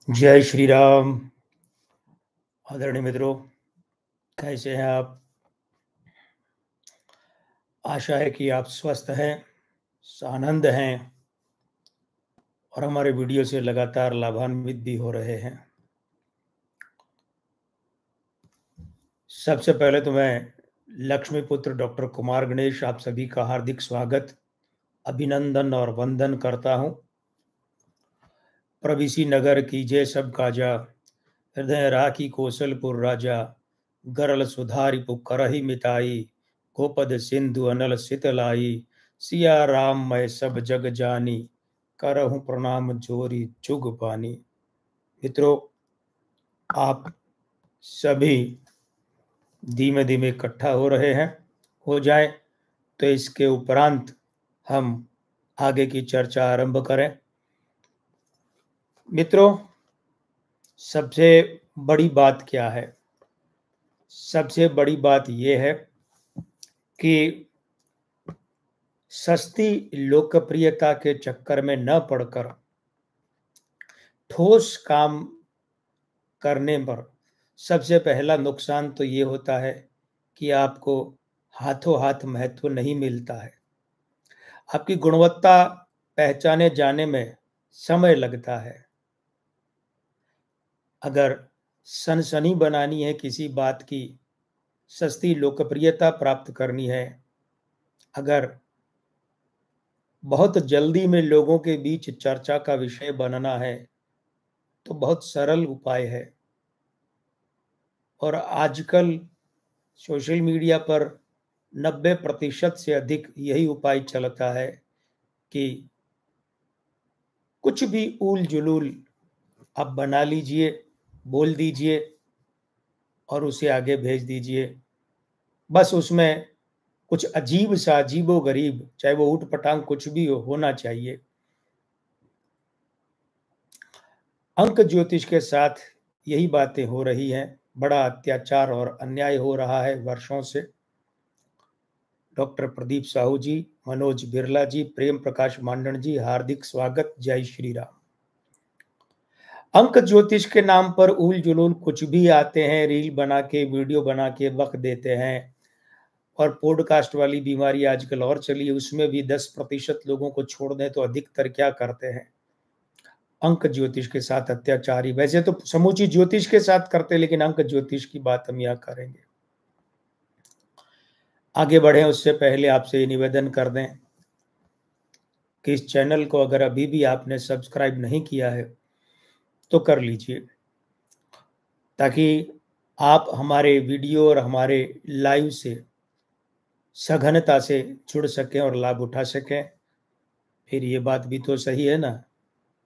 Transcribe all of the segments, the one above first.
जय श्री राम। आदरणीय मित्रों, कैसे हैं आप? आशा है कि आप स्वस्थ हैं, आनंद हैं और हमारे वीडियो से लगातार लाभान्वित भी हो रहे हैं। सबसे पहले तो मैं लक्ष्मीपुत्र डॉक्टर कुमार गणेश आप सभी का हार्दिक स्वागत, अभिनंदन और वंदन करता हूं। प्रविसी नगर कीजिए सब काजा, हृदय राखी कौशलपुर राजा, गरल सुधारी पुकारहि मिताई, गोपद सिंधु अनल सितलाई, सिया राम मैं सब जग जानी, करहूं प्रणाम जोरी जुग पानी। मित्रों, आप सभी धीमे धीमे इकट्ठा हो रहे हैं, हो जाए तो इसके उपरांत हम आगे की चर्चा आरंभ करें। मित्रों, सबसे बड़ी बात क्या है? सबसे बड़ी बात यह है कि सस्ती लोकप्रियता के चक्कर में न पड़कर ठोस काम करने पर सबसे पहला नुकसान तो ये होता है कि आपको हाथों हाथ महत्व नहीं मिलता है। आपकी गुणवत्ता पहचाने जाने में समय लगता है। अगर सनसनी बनानी है किसी बात की, सस्ती लोकप्रियता प्राप्त करनी है, अगर बहुत जल्दी में लोगों के बीच चर्चा का विषय बनना है, तो बहुत सरल उपाय है। और आजकल सोशल मीडिया पर 90% से अधिक यही उपाय चलता है कि कुछ भी ऊल जुलूल आप बना लीजिए, बोल दीजिए और उसे आगे भेज दीजिए। बस उसमें कुछ अजीब सा, अजीबो गरीब, चाहे वो ऊट पटांग कुछ भी होना चाहिए। अंक ज्योतिष के साथ यही बातें हो रही हैं। बड़ा अत्याचार और अन्याय हो रहा है वर्षों से। डॉक्टर प्रदीप साहू जी, मनोज बिरला जी, प्रेम प्रकाश मांडन जी, हार्दिक स्वागत। जय श्री राम। अंक ज्योतिष के नाम पर उल जुलूल कुछ भी आते हैं, रील बना के, वीडियो बना के वक्त देते हैं। और पॉडकास्ट वाली बीमारी आजकल और चली है, उसमें भी 10% लोगों को छोड़ दें तो अधिकतर क्या करते हैं? अंक ज्योतिष के साथ अत्याचारी। वैसे तो समूची ज्योतिष के साथ करते, लेकिन अंक ज्योतिष की बात हम यहाँ करेंगे। आगे बढ़े उससे पहले आपसे ये निवेदन कर दें कि इस चैनल को अगर अभी भी आपने सब्सक्राइब नहीं किया है तो कर लीजिए, ताकि आप हमारे वीडियो और हमारे लाइव से सघनता से जुड़ सकें और लाभ उठा सकें। फिर ये बात भी तो सही है ना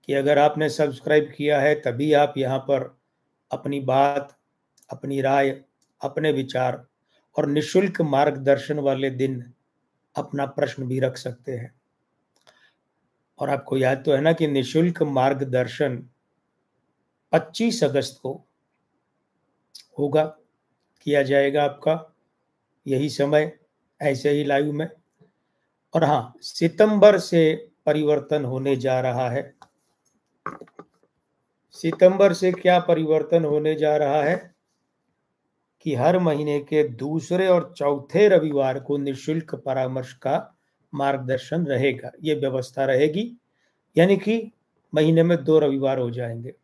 कि अगर आपने सब्सक्राइब किया है तभी आप यहाँ पर अपनी बात, अपनी राय, अपने विचार और निशुल्क मार्गदर्शन वाले दिन अपना प्रश्न भी रख सकते हैं। और आपको याद तो है ना कि निशुल्क मार्गदर्शन 25 अगस्त को होगा, किया जाएगा आपका यही समय, ऐसे ही लाइव में। और हाँ, सितंबर से परिवर्तन होने जा रहा है। सितंबर से क्या परिवर्तन होने जा रहा है कि हर महीने के दूसरे और चौथे रविवार को निशुल्क परामर्श का मार्गदर्शन रहेगा। ये व्यवस्था रहेगी, यानी कि महीने में 2 रविवार हो जाएंगे।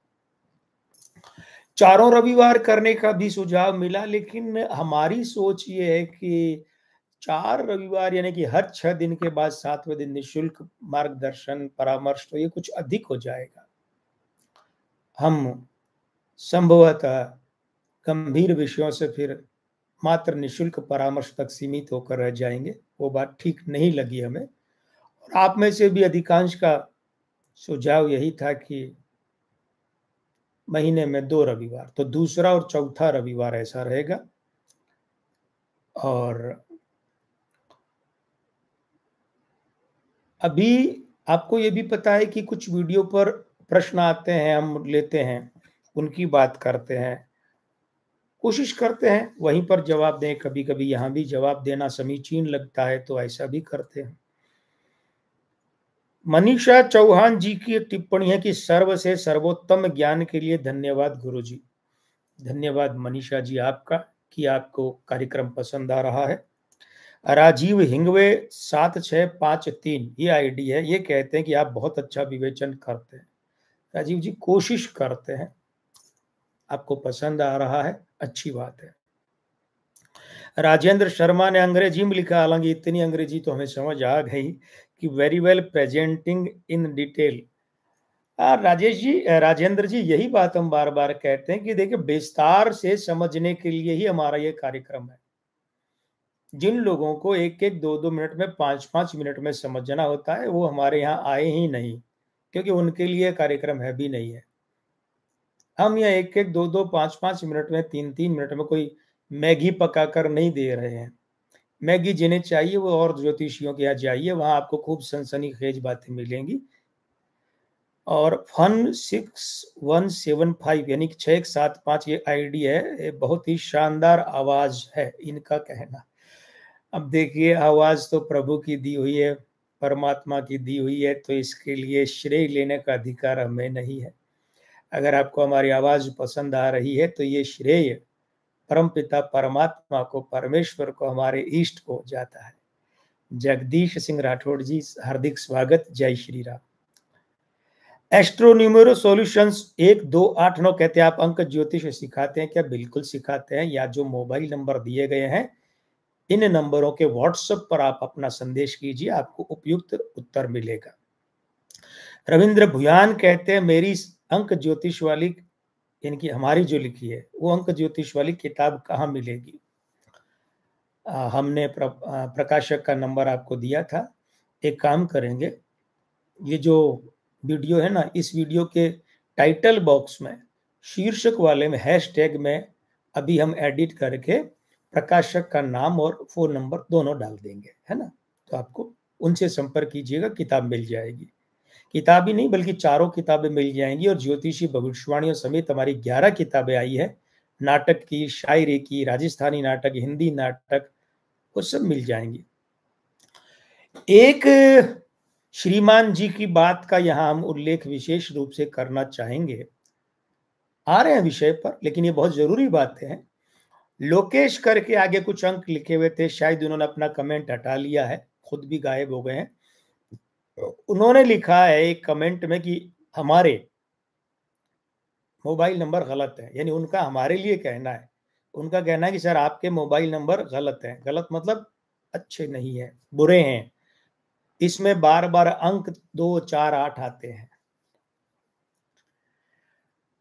चारों रविवार करने का भी सुझाव मिला, लेकिन हमारी सोच ये है कि 4 रविवार यानी कि हर 6 दिन के बाद 7वें दिन निशुल्क मार्गदर्शन परामर्श, तो ये कुछ अधिक हो जाएगा। हम संभवतः गंभीर विषयों से फिर मात्र निशुल्क परामर्श तक सीमित होकर रह जाएंगे। वो बात ठीक नहीं लगी हमें। और आप में से भी अधिकांश का सुझाव यही था कि महीने में 2 रविवार, तो दूसरा और चौथा रविवार ऐसा रहेगा। और अभी आपको ये भी पता है कि कुछ वीडियो पर प्रश्न आते हैं, हम लेते हैं, उनकी बात करते हैं, कोशिश करते हैं वहीं पर जवाब दें। कभी कभी यहाँ भी जवाब देना समीचीन लगता है तो ऐसा भी करते हैं। मनीषा चौहान जी की एक टिप्पणी है कि सर्व से सर्वोत्तम ज्ञान के लिए धन्यवाद गुरुजी। धन्यवाद मनीषा जी आपका कि आपको कार्यक्रम पसंद आ रहा है। राजीव हिंगवे 7653 ये आईडी है, ये कहते हैं कि आप बहुत अच्छा विवेचन करते हैं। राजीव जी कोशिश करते हैं, आपको पसंद आ रहा है, अच्छी बात है। राजेंद्र शर्मा ने अंग्रेजी में लिखा, हालांकि इतनी अंग्रेजी तो हमें समझ आ गई कि very well presenting in detail. Rajesh ji, Rajendra ji, यही बात हम बार बार कहते हैं कि देखिए विस्तार से समझने के लिए ही हमारा ये कार्यक्रम है। जिन लोगों को एक एक दो दो मिनट में 5-5 मिनट में समझना होता है वो हमारे यहाँ आए ही नहीं, क्योंकि उनके लिए कार्यक्रम है भी नहीं है। हम यहाँ एक एक दो दो 5-5 मिनट में 3-3 मिनट में कोई मैगी पकाकर नहीं दे रहे हैं। मैगी जिन्हें चाहिए वो और ज्योतिषियों के यहाँ जाइए, वहां आपको खूब सनसनीखेज बातें मिलेंगी। और 16175 यानी कि 6175 ये आईडी है, ये बहुत ही शानदार आवाज है इनका कहना। अब देखिए आवाज तो प्रभु की दी हुई है, परमात्मा की दी हुई है, तो इसके लिए श्रेय लेने का अधिकार हमें नहीं है। अगर आपको हमारी आवाज पसंद आ रही है तो ये श्रेय परमपिता परमात्मा को, परमेश्वर को, हमारे इष्ट को जाता है। जगदीश सिंह राठौड़ जी हार्दिक स्वागत, जय Shri Ram. Astro numero solutions 1289 कहते हैं आप अंक ज्योतिष सिखाते हैं क्या? बिल्कुल सिखाते हैं। या जो मोबाइल नंबर दिए गए हैं इन नंबरों के व्हाट्सएप पर आप अपना संदेश कीजिए, आपको उपयुक्त उत्तर मिलेगा। रविंद्र भुयान कहते हैं मेरी अंक ज्योतिष वाली, इनकी हमारी जो लिखी है वो अंक ज्योतिष वाली किताब कहाँ मिलेगी? हमने प्रकाशक का नंबर आपको दिया था। एक काम करेंगे, ये जो वीडियो है ना, इस वीडियो के टाइटल बॉक्स में शीर्षक वाले में हैशटैग में अभी हम एडिट करके प्रकाशक का नाम और फोन नंबर दोनों डाल देंगे, है ना? तो आपको उनसे संपर्क कीजिएगा, किताब मिल जाएगी। किताब ही नहीं बल्कि चारों किताबें मिल जाएंगी, और ज्योतिषी भविष्यवाणियों समेत हमारी 11 किताबें आई है, नाटक की, शायरी की, राजस्थानी नाटक, हिंदी नाटक, वो सब मिल जाएंगी। एक श्रीमान जी की बात का यहाँ हम उल्लेख विशेष रूप से करना चाहेंगे। आ रहे हैं विषय पर, लेकिन ये बहुत जरूरी बातें हैं। लोकेश करके आगे कुछ अंक लिखे हुए थे, शायद उन्होंने अपना कमेंट हटा लिया है, खुद भी गायब हो गए हैं। उन्होंने लिखा है एक कमेंट में कि हमारे मोबाइल नंबर गलत है, यानी उनका हमारे लिए कहना है। उनका कहना है कि सर आपके मोबाइल नंबर गलत है। गलत मतलब अच्छे नहीं है, बुरे हैं। इसमें बार बार अंक 2, 4, 8 आते हैं।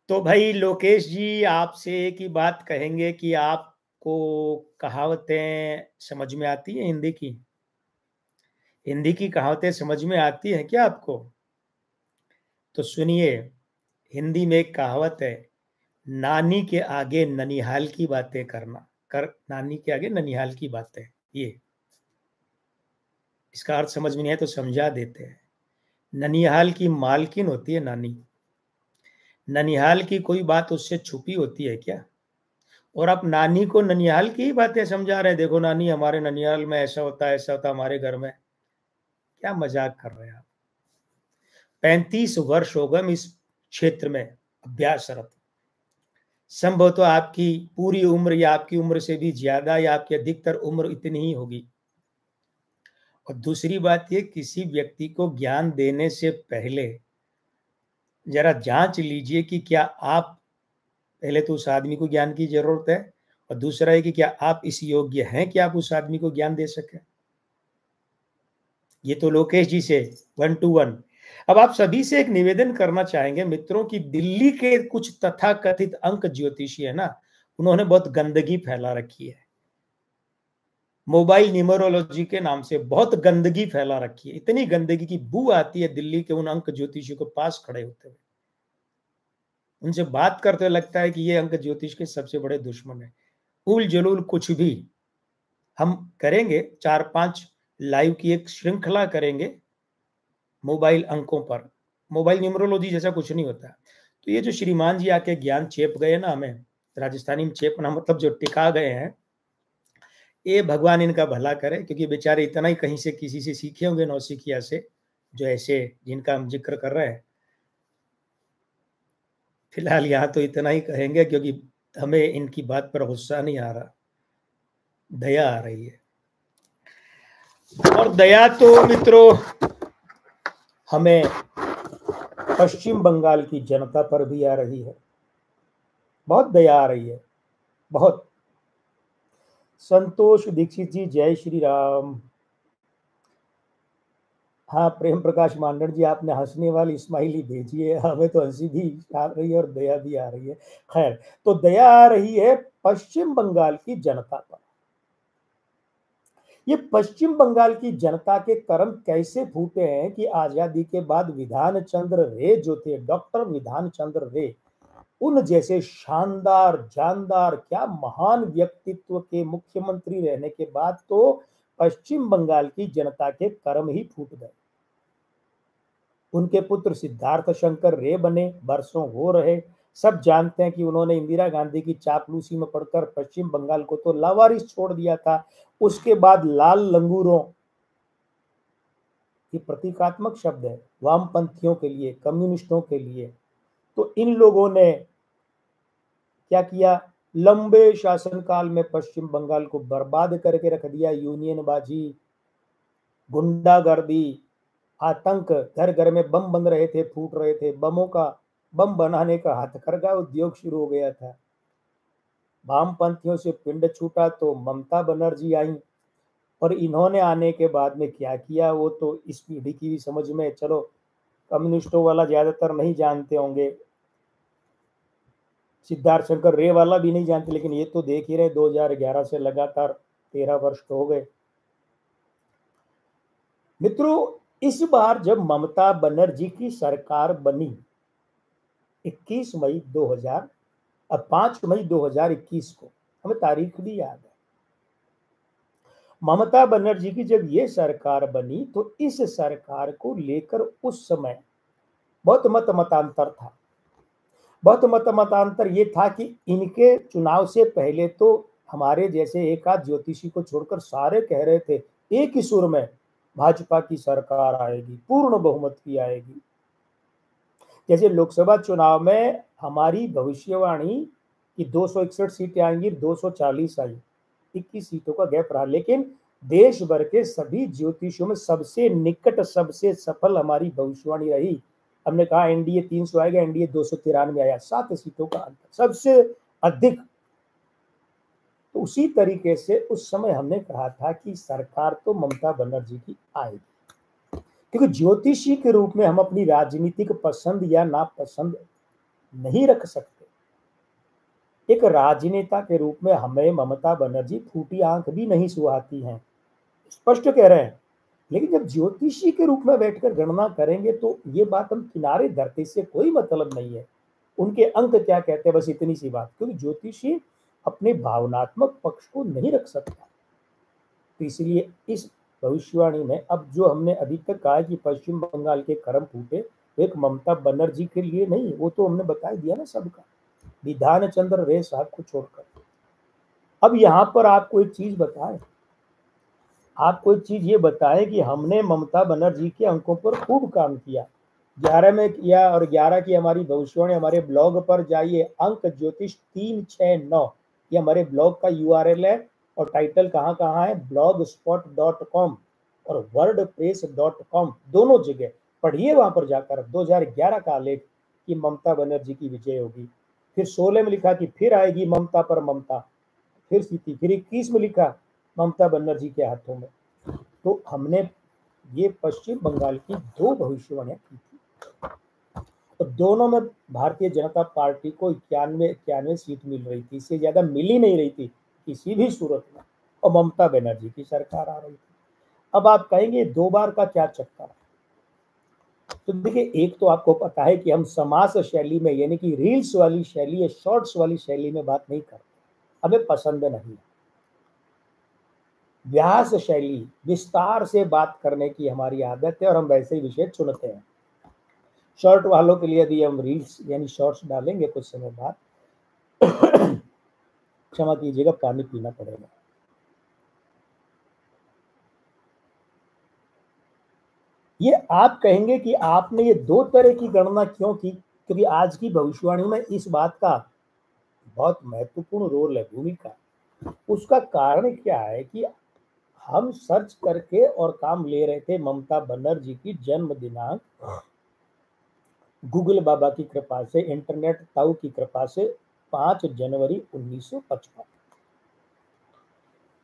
तो भाई लोकेश जी, आपसे एक ही बात कहेंगे कि आपको कहावतें समझ में आती है हिंदी की? हिंदी की कहावतें समझ में आती है क्या आपको? तो सुनिए, हिंदी में एक कहावत है, नानी के आगे ननिहाल की बातें करना, कर नानी के आगे ननिहाल की बातें। ये इसका अर्थ समझ में नहीं है तो समझा देते हैं। ननिहाल की मालकिन होती है नानी। ननिहाल की कोई बात उससे छुपी होती है क्या? और आप नानी को ननिहाल की ही बातें समझा रहे हैं, देखो नानी हमारे ननिहाल में ऐसा होता है, ऐसा होता है हमारे घर में। क्या मजाक कर रहे हैं आप? 35 वर्ष हो गए हम इस क्षेत्र में अभ्यासरत। संभव तो आपकी पूरी उम्र या आपकी उम्र से भी ज्यादा या आपकी अधिकतर उम्र इतनी ही होगी। और दूसरी बात ये, किसी व्यक्ति को ज्ञान देने से पहले जरा जांच लीजिए कि क्या आप, पहले तो उस आदमी को ज्ञान की जरूरत है, और दूसरा है कि क्या आप इस योग्य हैं कि आप उस आदमी को ज्ञान दे सकें। ये तो लोकेश जी से 1 to 1। अब आप सभी से एक निवेदन करना चाहेंगे मित्रों की, दिल्ली के कुछ तथाकथित अंक ज्योतिषी है ना, उन्होंने बहुत गंदगी फैला रखी है। मोबाइल न्यूमरोलॉजी के नाम से बहुत गंदगी फैला रखी है। इतनी गंदगी की बू आती है दिल्ली के उन अंक ज्योतिषियों के पास खड़े होते हुए। उनसे बात करते लगता है कि ये अंक ज्योतिष के सबसे बड़े दुश्मन है। उल जलूल कुछ भी हम करेंगे, 4-5 लाइव की एक श्रृंखला करेंगे मोबाइल अंकों पर। मोबाइल न्यूमरोलॉजी जैसा कुछ नहीं होता। तो ये जो श्रीमान जी आके ज्ञान चेप गए ना हमें, राजस्थानी में चेपना मतलब जो टिका गए हैं, ये भगवान इनका भला करे, क्योंकि बेचारे इतना ही कहीं से किसी से सीखे होंगे नौसिखिया से, जो ऐसे जिनका हम जिक्र कर रहे हैं। फिलहाल यहाँ तो इतना ही कहेंगे, क्योंकि हमें इनकी बात पर गुस्सा नहीं आ रहा, दया आ रही है। और दया तो मित्रों हमें पश्चिम बंगाल की जनता पर भी आ रही है, बहुत दया आ रही है, बहुत। संतोष दीक्षित जी, जय श्री राम। हाँ, प्रेम प्रकाश मांडर जी, आपने हंसने वाली स्माइली भेजी है, हमें तो हंसी भी आ रही है और दया भी आ रही है। खैर, तो दया आ रही है पश्चिम बंगाल की जनता पर। ये पश्चिम बंगाल की जनता के कर्म कैसे फूटे हैं कि आजादी के बाद विधान चंद्र रे जो थे, डॉक्टर विधान चंद्र रे, उन जैसे शानदार जानदार क्या महान व्यक्तित्व के मुख्यमंत्री रहने के बाद तो पश्चिम बंगाल की जनता के कर्म ही फूट गए। उनके पुत्र सिद्धार्थ शंकर रे बने, बरसों हो रहे। सब जानते हैं कि उन्होंने इंदिरा गांधी की चापलूसी में पड़कर पश्चिम बंगाल को तो लावारिस छोड़ दिया था। उसके बाद लाल लंगूरों, ये प्रतीकात्मक शब्द है वामपंथियों के लिए, कम्युनिस्टों के लिए। तो इन लोगों ने क्या किया, लंबे शासनकाल में पश्चिम बंगाल को बर्बाद करके रख दिया। यूनियनबाजी, गुंडागर्दी, आतंक, घर घर में बम बन रहे थे, फूट रहे थे, बम बनाने का हथकरघा उद्योग शुरू हो गया था। वामपंथियों से पिंड छूटा तो ममता बनर्जी आई, और इन्होंने आने के बाद में क्या किया वो तो इस पीढ़ी की भी समझ में, चलो कम्युनिस्टों वाला ज्यादातर नहीं जानते होंगे, सिद्धार्थ शंकर रे वाला भी नहीं जानते, लेकिन ये तो देख ही रहे 2011 से लगातार 13 वर्ष तो हो गए। मित्रों, इस बार जब ममता बनर्जी की सरकार बनी 21 मई 2000, अब 5 मई 2021 को, हमें तारीख भी याद है। ममता बनर्जी की जब ये सरकार बनी तो इस सरकार को लेकर उस समय बहुत मतांतर था। बहुत मतांतर ये था कि इनके चुनाव से पहले तो हमारे जैसे एक आध ज्योतिषी को छोड़कर सारे कह रहे थे एक ही सुर में भाजपा की सरकार आएगी, पूर्ण बहुमत की आएगी। जैसे लोकसभा चुनाव में हमारी भविष्यवाणी कि 261 सीटें आएंगी, 240 आई, 21 सीटों का गैप रहा। लेकिन देश भर के सभी ज्योतिषियों में सबसे निकट, सबसे सफल हमारी भविष्यवाणी रही। हमने कहा एनडीए 300 आएगा, एनडीए 293 आया, 7 सीटों का अंतर, सबसे अधिक। तो उसी तरीके से उस समय हमने कहा था कि सरकार तो ममता बनर्जी की आएगी, क्योंकि ज्योतिषी के रूप में हम अपनी राजनीतिक पसंद या नापसंद नहीं रख सकते। एक राजनेता के रूप में हमें ममता बनर्जी फूटी आंख भी नहीं सुहाती हैं, स्पष्ट कह रहे हैं। लेकिन जब ज्योतिषी के रूप में बैठकर गणना करेंगे तो ये बात हम किनारे धरते से कोई मतलब नहीं है, उनके अंक क्या कहते हैं, बस इतनी सी बात। क्योंकि ज्योतिषी अपने भावनात्मक पक्ष को नहीं रख सकता। तो इसलिए इस भविष्यवाणी में अब जो हमने अभी तक कहा कि पश्चिम बंगाल के कर्म फूटे, एक ममता बनर्जी के लिए नहीं, वो तो हमने बता दिया ना सबका, विधान चंद्र रे साहब को छोड़कर। अब यहाँ पर आपको एक चीज बताएं, आपको एक चीज ये बताएं कि हमने ममता बनर्जी के अंकों पर खूब काम किया, 11 में किया, और 11 की हमारी भविष्यवाणी हमारे ब्लॉग पर जाइए, अंक ज्योतिष 369, ये हमारे ब्लॉग का यूआरएल है। और टाइटल कहाँ है, blogspot.com और wordpress.com, दोनों जगह पढ़िए। वहां पर जाकर 2011 का आलेख कि ममता बनर्जी की विजय होगी। फिर 16 में लिखा कि फिर आएगी ममता पर ममता, फिर सीती। फिर 21 में लिखा ममता बनर्जी के हाथों में। तो हमने ये पश्चिम बंगाल की 2 भविष्यवाणियां की थी, तो दोनों में भारतीय जनता पार्टी को 91 सीट मिल रही थी, इससे ज्यादा मिल ही नहीं रही थी किसी भी सूरत में, और ममता बनर्जी की सरकार आ रही थी। अब आप कहेंगे 2 बार का क्या चक्कर। तो देखिए, एक तो आपको पता है कि हम समास शैली में, यानी कि रील्स वाली शैली या शॉर्ट्स वाली शैली में बात नहीं करते, हमें पसंद नहीं। व्यास शैली, विस्तार से बात करने की हमारी आदत है, और हम वैसे ही विषय चुनते हैं। शॉर्ट वालों के लिए यदि हम रील्स यानी शॉर्ट्स डालेंगे कुछ समय बाद, क्षमा कीजिएगा, पानी पीना पड़ेगा। ये आप कहेंगे कि आपने ये दो तरह की गणना क्यों की, क्योंकि आज की भविष्यवाणी में इस बात का बहुत महत्वपूर्ण रोल है, भूमिका। उसका कारण क्या है कि हम सर्च करके और काम ले रहे थे ममता बनर्जी की जन्म दिनांक, गूगल बाबा की कृपा से, इंटरनेट ताऊ की कृपा से 5 जनवरी 1955।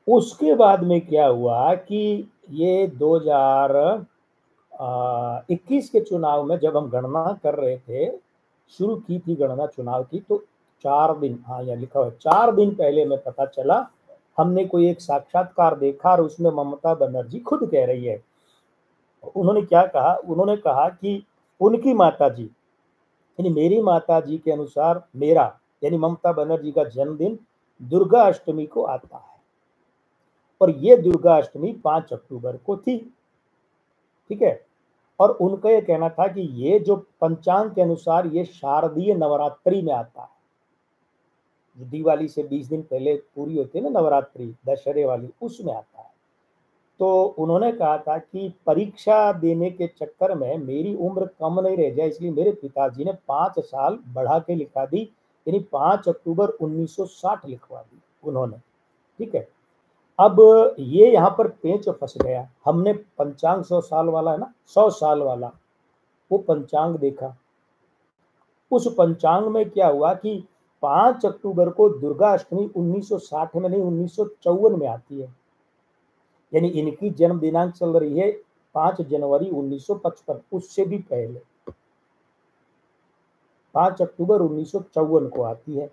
उसके बाद में क्या हुआ कि ये 2021 के चुनाव में जब हम गणना कर रहे थे, शुरू की थी गणना चुनाव की, तो 4 दिन, हाँ यहाँ लिखा हुआ है, 4 दिन पहले में पता चला, हमने कोई एक साक्षात्कार देखा और उसमें ममता बनर्जी खुद कह रही है, उन्होंने क्या कहा, उन्होंने कहा कि उनकी माता जी यानी मेरी माता जी के अनुसार मेरा यानी ममता बनर्जी का जन्मदिन दुर्गा अष्टमी को आता है और ये दुर्गा अष्टमी 5 अक्टूबर को थी। ठीक है, और उनका ये कहना था कि ये जो पंचांग के अनुसार ये शारदीय नवरात्रि में आता है, जो दिवाली से 20 दिन पहले पूरी होती है ना नवरात्रि, दशहरे वाली, उसमें आता है। तो उन्होंने कहा था कि परीक्षा देने के चक्कर में मेरी उम्र कम नहीं रह जाए, इसलिए मेरे पिताजी ने 5 साल बढ़ा के लिखा दी, यानी 5 अक्टूबर 1960 लिखवा दी उन्होंने। ठीक है, अब ये यहाँ पर पेंच फंस गया, हमने पंचांग 100 साल वाला है ना, 100 साल वाला वो पंचांग देखा, उस पंचांग में क्या हुआ कि 5 अक्टूबर को दुर्गा अष्टमी 1960 में नहीं 1954 में आती है, यानी इनकी जन्म दिनांक चल रही है 5 जनवरी 1955, उससे भी पहले 5 अक्टूबर 1954 को आती है।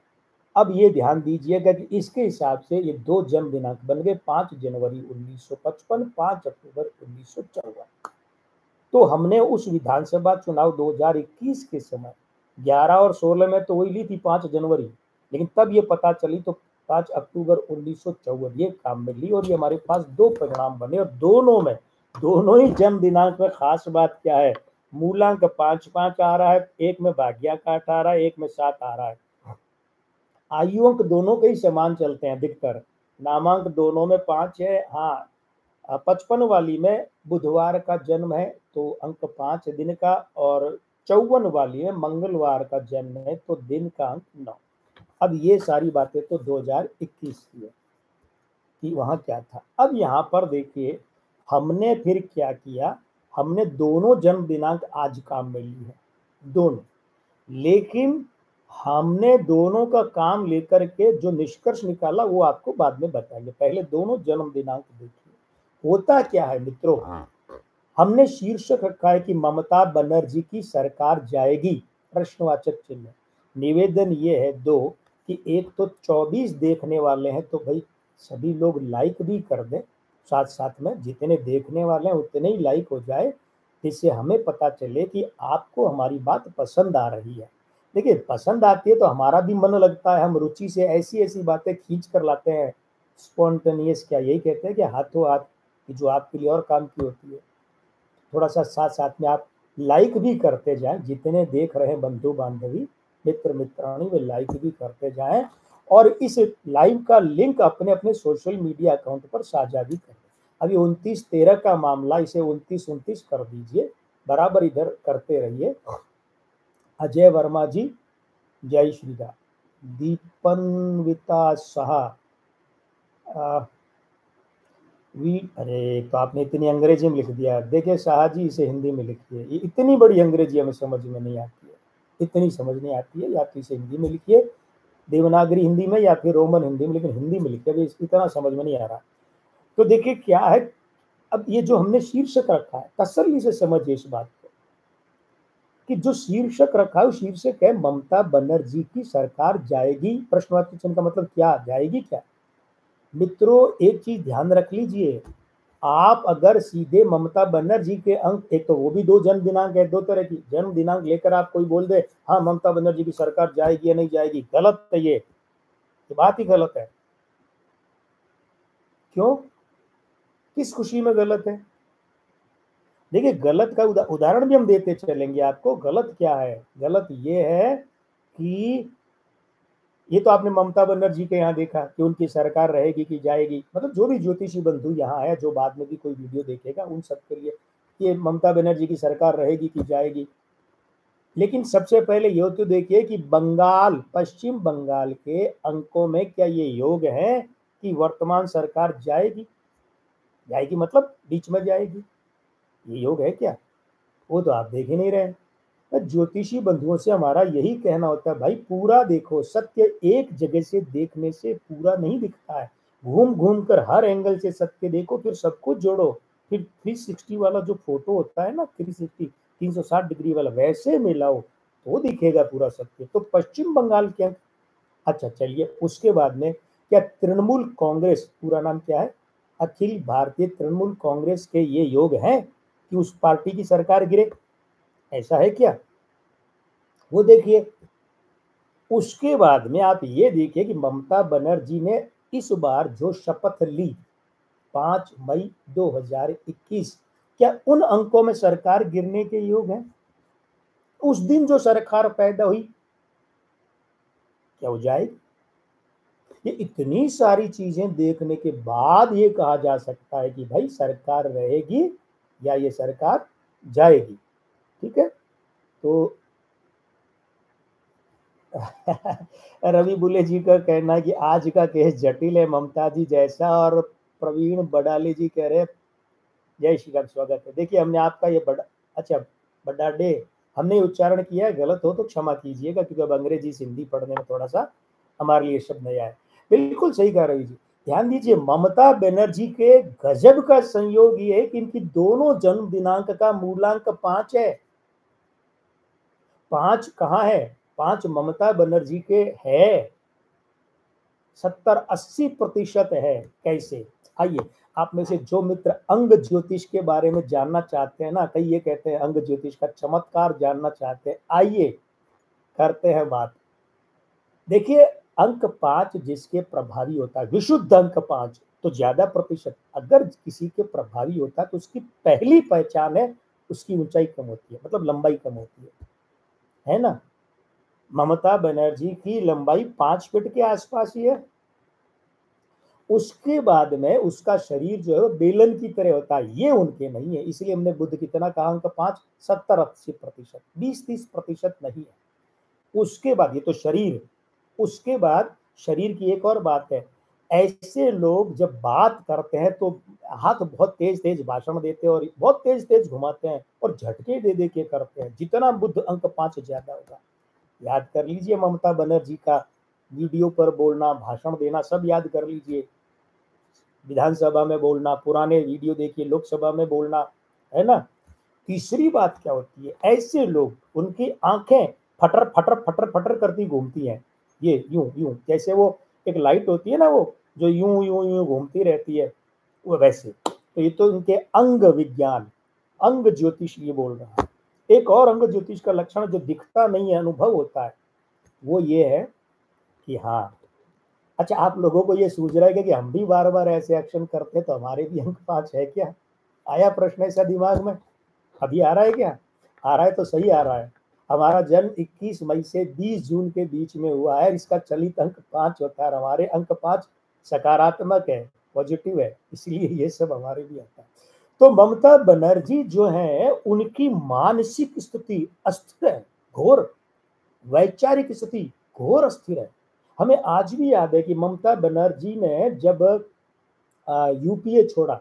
अब ये ध्यान दीजिएगा कि इसके हिसाब से ये दो जन्म दिनांक बन गए, 5 जनवरी 1955, 5 अक्टूबर 1954। तो हमने उस विधानसभा चुनाव 2021 के समय 11 और 16 में तो वही ली थी 5 जनवरी, लेकिन तब ये पता चली तो 5 अक्टूबर 1954 ये काम में ली और ये हमारे पास दो परिणाम बने, और दोनों ही जन्म दिनांक में खास बात क्या है, मूलांक 5-5 आ रहा है, एक में भाग्यांक 8 आ रहा है, एक में 7 आ रहा है। आयु अंक दोनों के ही समान चलते हैं अधिकतर, नामांक दोनों में 5 है। हाँ, 55 वाली में बुधवार का जन्म है तो अंक 5 दिन का, और 54 वाली में मंगलवार का जन्म है तो दिन का अंक 9। अब ये सारी बातें तो 2021 की है कि वहां क्या था। अब यहाँ पर देखिए हमने फिर क्या किया, हमने दोनों जन्म दिनांक आज काम में ली है, दोनों, लेकिन हमने दोनों का काम लेकर के जो निष्कर्ष निकाला वो आपको बाद में बताएंगे, पहले दोनों जन्म दिनांक देखिए। होता क्या है मित्रों, हमने शीर्षक रखा है कि ममता बनर्जी की सरकार जाएगी, प्रश्नवाचक चिन्ह। निवेदन ये है दो कि एक तो 24 देखने वाले हैं तो भाई सभी लोग लाइक भी कर दें, साथ साथ में जितने देखने वाले हैं उतने ही लाइक हो जाए, जिससे हमें पता चले कि आपको हमारी बात पसंद आ रही है। देखिए पसंद आती है तो हमारा भी मन लगता है, हम रुचि से ऐसी ऐसी बातें खींच कर लाते हैं, स्पॉन्टेनियस, क्या यही कहते हैं कि हाथों हाथ, कि जो आपके लिए और काम की होती है। थोड़ा सा साथ साथ में आप लाइक भी करते जाएं, जितने देख रहे हैं बंधु बांधवी मित्र मित्राणी वे लाइक भी करते जाएं, और इस लाइव का लिंक अपने अपने सोशल मीडिया अकाउंट पर साझा भी करें। अभी 29-13 का मामला, इसे 29-29 कर दीजिए, बराबर इधर करते रहिए। अजय वर्मा जी, जय श्री राम। दीपनविता शाह, वी, अरे तो आपने इतनी अंग्रेजी में लिख दिया, देखिए शाह जी इसे हिंदी में लिखिए, ये इतनी बड़ी अंग्रेजी हमें समझ में नहीं आती है, इतनी समझ नहीं आती है, या तो इसे हिंदी में लिखिए, देवनागरी हिंदी में या फिर रोमन हिंदी में, लेकिन हिंदी में लिखिए, अभी इतना समझ में नहीं आ रहा। तो देखिए क्या है, अब ये जो हमने शीर्षक रखा है, तसल्ली से समझिए इस बात को, कि जो शीर्षक रखा है शीर्षक है ममता बनर्जी की सरकार जाएगी, प्रश्नवाची चिन्ह का मतलब क्या जाएगी क्या। मित्रों एक चीज ध्यान रख लीजिए, आप अगर सीधे ममता बनर्जी के अंक, एक तो वो भी दो जन्म दिनांक है, दो तरह की जन्म दिनांक लेकर आप कोई बोल दे हाँ ममता बनर्जी की सरकार जाएगी या नहीं जाएगी, गलत है, ये बात ही गलत है। क्यों, किस खुशी में गलत है? देखिए गलत का उदाहरण भी हम देते चलेंगे आपको। गलत क्या है, गलत ये है कि ये तो आपने ममता बनर्जी के यहाँ देखा कि उनकी सरकार रहेगी कि जाएगी, मतलब जो भी ज्योतिषी बंधु यहाँ है, जो बाद में भी कोई वीडियो देखेगा उन सबके लिए ये ममता बनर्जी की सरकार रहेगी कि जाएगी। लेकिन सबसे पहले ये तो देखिए कि बंगाल, पश्चिम बंगाल के अंकों में क्या ये योग है कि वर्तमान सरकार जाएगी? जाएगी मतलब बीच में जाएगी, ये योग है क्या? वो तो आप देख ही नहीं रहे। तो ज्योतिषी बंधुओं से हमारा यही कहना होता है, भाई पूरा देखो, सत्य एक जगह से देखने से पूरा नहीं दिखता है, घूम घूम कर हर एंगल से सत्य देखो, फिर सब कुछ जोड़ो, फिर 360 वाला जो फोटो होता है ना, 360 डिग्री वाला, वैसे मिलाओ तो दिखेगा पूरा सत्य। तो पश्चिम बंगाल के, अच्छा चलिए, उसके बाद में क्या तृणमूल कांग्रेस, पूरा नाम क्या है, अखिल भारतीय तृणमूल कांग्रेस के ये योग हैं कि उस पार्टी की सरकार गिरे? ऐसा है क्या? वो देखिए। उसके बाद में आप ये देखिए कि ममता बनर्जी ने इस बार जो शपथ ली 5 मई 2021, क्या उन अंकों में सरकार गिरने के योग है? उस दिन जो सरकार पैदा हुई, क्या हो जाएगी? ये इतनी सारी चीजें देखने के बाद ये कहा जा सकता है कि भाई सरकार रहेगी या ये सरकार जाएगी। ठीक है, तो रवि बुले जी का कहना है कि आज का केस जटिल है, ममता जी जैसा। और प्रवीण बडाले जी कह रहे हैं जय श्री राम, स्वागत है। देखिए हमने आपका ये बड़ा, अच्छा बडाडे, हमने उच्चारण किया है, गलत हो तो क्षमा कीजिएगा, क्योंकि अब अंग्रेजी से हिंदी पढ़ने में थोड़ा सा हमारे लिए शब्द नया है। बिल्कुल सही कह रही जी। ध्यान दीजिए, ममता बनर्जी के गजब का संयोग ये है कि इनकी दोनों जन्म दिनांक का मूलांक 5 है। 5 कहाँ है? 5 ममता बनर्जी के है, 70-80% है। कैसे? आइए, आप में से जो मित्र अंग ज्योतिष के बारे में जानना चाहते हैं ना, कई ये कहते हैं अंग ज्योतिष का चमत्कार जानना चाहते हैं, आइए करते हैं बात। देखिए, अंक 5 जिसके प्रभावी होता है, विशुद्ध अंक 5, तो ज्यादा प्रतिशत अगर किसी के प्रभावी होता है तो उसकी पहली पहचान है उसकी ऊंचाई कम होती है, मतलब लंबाई कम होती है ना? ममता बनर्जी की लंबाई 5 फीट के आसपास ही है। उसके बाद में उसका शरीर जो है बेलन की तरह होता है, ये उनके नहीं है। इसलिए हमने बुद्ध कितना कहा, अंक 5, 70-80%, 20-30% नहीं है। उसके बाद ये तो शरीर, उसके बाद शरीर की एक और बात है, ऐसे लोग जब बात करते हैं तो हाथ बहुत तेज तेज भाषण देते हैं और बहुत तेज तेज घुमाते हैं और झटके दे दे के करते हैं, जितना बुद्ध अंक 5 ज्यादा होगा। याद कर लीजिए ममता बनर्जी का वीडियो पर बोलना, भाषण देना, सब याद कर लीजिए। विधानसभा में बोलना, पुराने वीडियो देखिए, लोकसभा में बोलना, है ना? तीसरी बात क्या होती है, ऐसे लोग, उनकी आंखें फटर फटर फटर फटर करती घूमती हैं, ये यूं यूं, जैसे वो एक लाइट होती है ना, वो जो यूं यूं यूं घूमती रहती है, वो वैसे। तो ये तो इनके अंग विज्ञान, अंग ज्योतिष ये बोल रहा है। एक और अंग ज्योतिष का लक्षण जो दिखता नहीं है, अनुभव होता है, वो ये है कि हाँ, अच्छा आप लोगों को ये सूझ रहा है कि हम भी बार बार ऐसे एक्शन करते हैं तो हमारे भी अंक 5 है क्या? आया प्रश्न ऐसा दिमाग में? अभी आ रहा है क्या? आ रहा है तो सही आ रहा है। हमारा जन्म 21 मई से 20 जून के बीच में हुआ है, इसका चलित अंक 5 होता है। हमारे अंक 5 सकारात्मक है, पॉजिटिव है, इसलिए ये सब हमारे भी आता है। तो ममता बनर्जी जो है, उनकी मानसिक स्थिति अस्थिर है, घोर वैचारिक स्थिति घोर अस्थिर है। हमें आज भी याद है कि ममता बनर्जी ने जब यूपीए छोड़ा,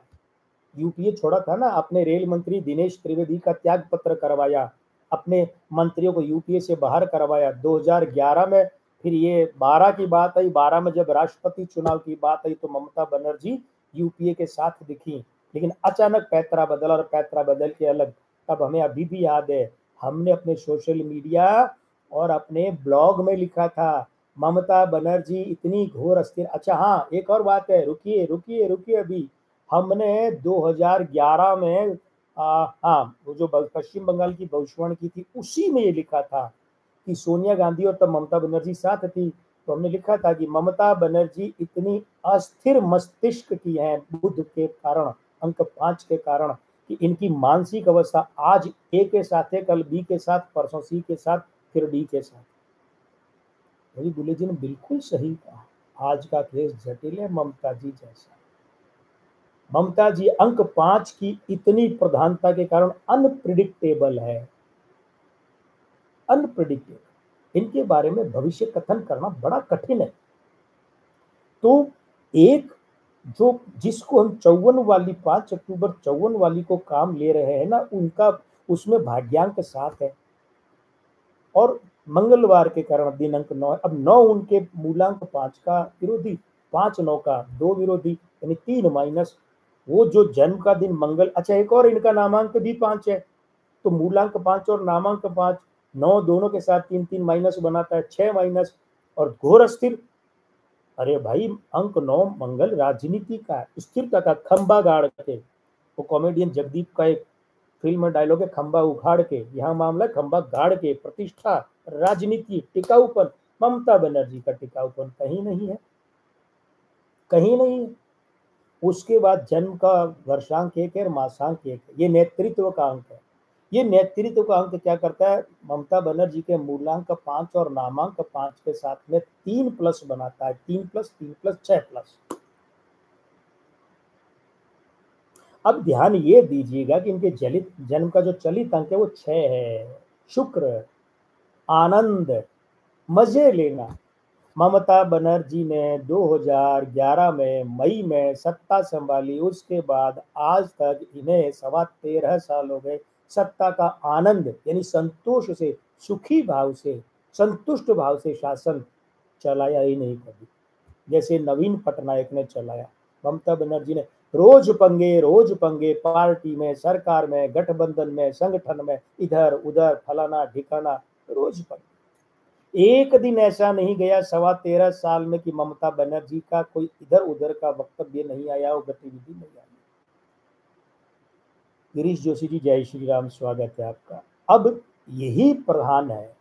यूपीए छोड़ा था ना, अपने रेल मंत्री दिनेश त्रिवेदी का त्याग पत्र करवाया, अपने मंत्रियों को यूपीए से बाहर करवाया 2011 में। फिर ये 12 की बात आई, 12 में जब राष्ट्रपति चुनाव की बात आई तो ममता बनर्जी यूपीए के साथ दिखी, लेकिन अचानक पैतरा बदला और पैतरा बदल के अलग। तब हमें अभी भी याद है, हमने अपने सोशल मीडिया और अपने ब्लॉग में लिखा था, ममता बनर्जी इतनी घोर अस्थिर। अच्छा हाँ, एक और बात है, रुकिए रुकिए रुकिए, अभी हमने 2011 में हाँ, वो जो पश्चिम बंगाल की भविष्यवाणी की थी, उसी में ये लिखा था कि सोनिया गांधी और तब ममता बनर्जी साथ थी। तो हमने लिखा था कि ममता बनर्जी इतनी अस्थिर मस्तिष्क की हैं बुध के कारण, अंक 5 के कारण, कि इनकी मानसिक अवस्था आज ए के साथ है, कल बी के साथ, परसों सी के साथ, फिर डी के साथ। रवि बुले जी ने बिल्कुल सही कहा, आज का केस जटिल है, ममता जी जैसा। ममता जी अंक 5 की इतनी प्रधानता के कारण अनप्रिडिक्टेबल है, अनप्रिडिक्टेबल। इनके बारे में भविष्य कथन करना बड़ा कठिन है। तो एक जो जिसको हम 54 वाली 5 अक्टूबर 54 वाली को काम ले रहे हैं ना, उनका उसमें भाग्यांक 7 है और मंगलवार के कारण दिनांक 9 है। अब 9 उनके मूलांक 5 का विरोधी, 5 9 का 2 विरोधी, यानी 3 माइनस वो जो जन्म का दिन मंगल। अच्छा, एक और इनका नामांक भी 5 है, तो मूलांक 5 और नामांक 5, 9 दोनों के साथ 3 3 माइनस बनाता है 6 माइनस। और घोर स्थिर, अरे भाई अंक 9 मंगल राजनीति का स्थिरता का खंबा गाड़ के, वो कॉमेडियन जगदीप का एक फिल्म में डायलॉग है, खंबा उखाड़ के, यहाँ मामला खंबा गाड़ के, प्रतिष्ठा, राजनीति, टिकाऊपन। ममता बनर्जी का टिकाऊपन कहीं नहीं है, कहीं नहीं है। उसके बाद जन्म का वर्षांक 1 है और मासांक 1 है, ये नेतृत्व का अंक है। ये नेतृत्व का अंक क्या करता है, ममता बनर्जी के मूलांक 5 और नामांक 5 के साथ में 3 प्लस बनाता है, 3 प्लस 3 प्लस 6 प्लस। अब ध्यान ये दीजिएगा कि इनके जलित जन्म का जो चलित अंक है वो 6 है। शुक्र, आनंद, मजे लेना। ममता बनर्जी ने 2011 में मई में सत्ता संभाली, उसके बाद आज तक इन्हें 13.25 साल हो गए सत्ता का आनंद यानी संतोष से, सुखी भाव से, संतुष्ट भाव से शासन चलाया ही नहीं कभी, जैसे नवीन पटनायक ने चलाया। ममता बनर्जी ने रोज पंगे, पार्टी में, सरकार में, गठबंधन में, संगठन में, इधर उधर फलाना ठिकाना, रोज पंगे। एक दिन ऐसा नहीं गया 13.25 साल में कि ममता बनर्जी का कोई इधर उधर का वक्तव्य नहीं आया और गतिविधि नहीं आई। गिरीश जोशी जी, जय श्री राम, स्वागत है आपका। अब यही प्रधान है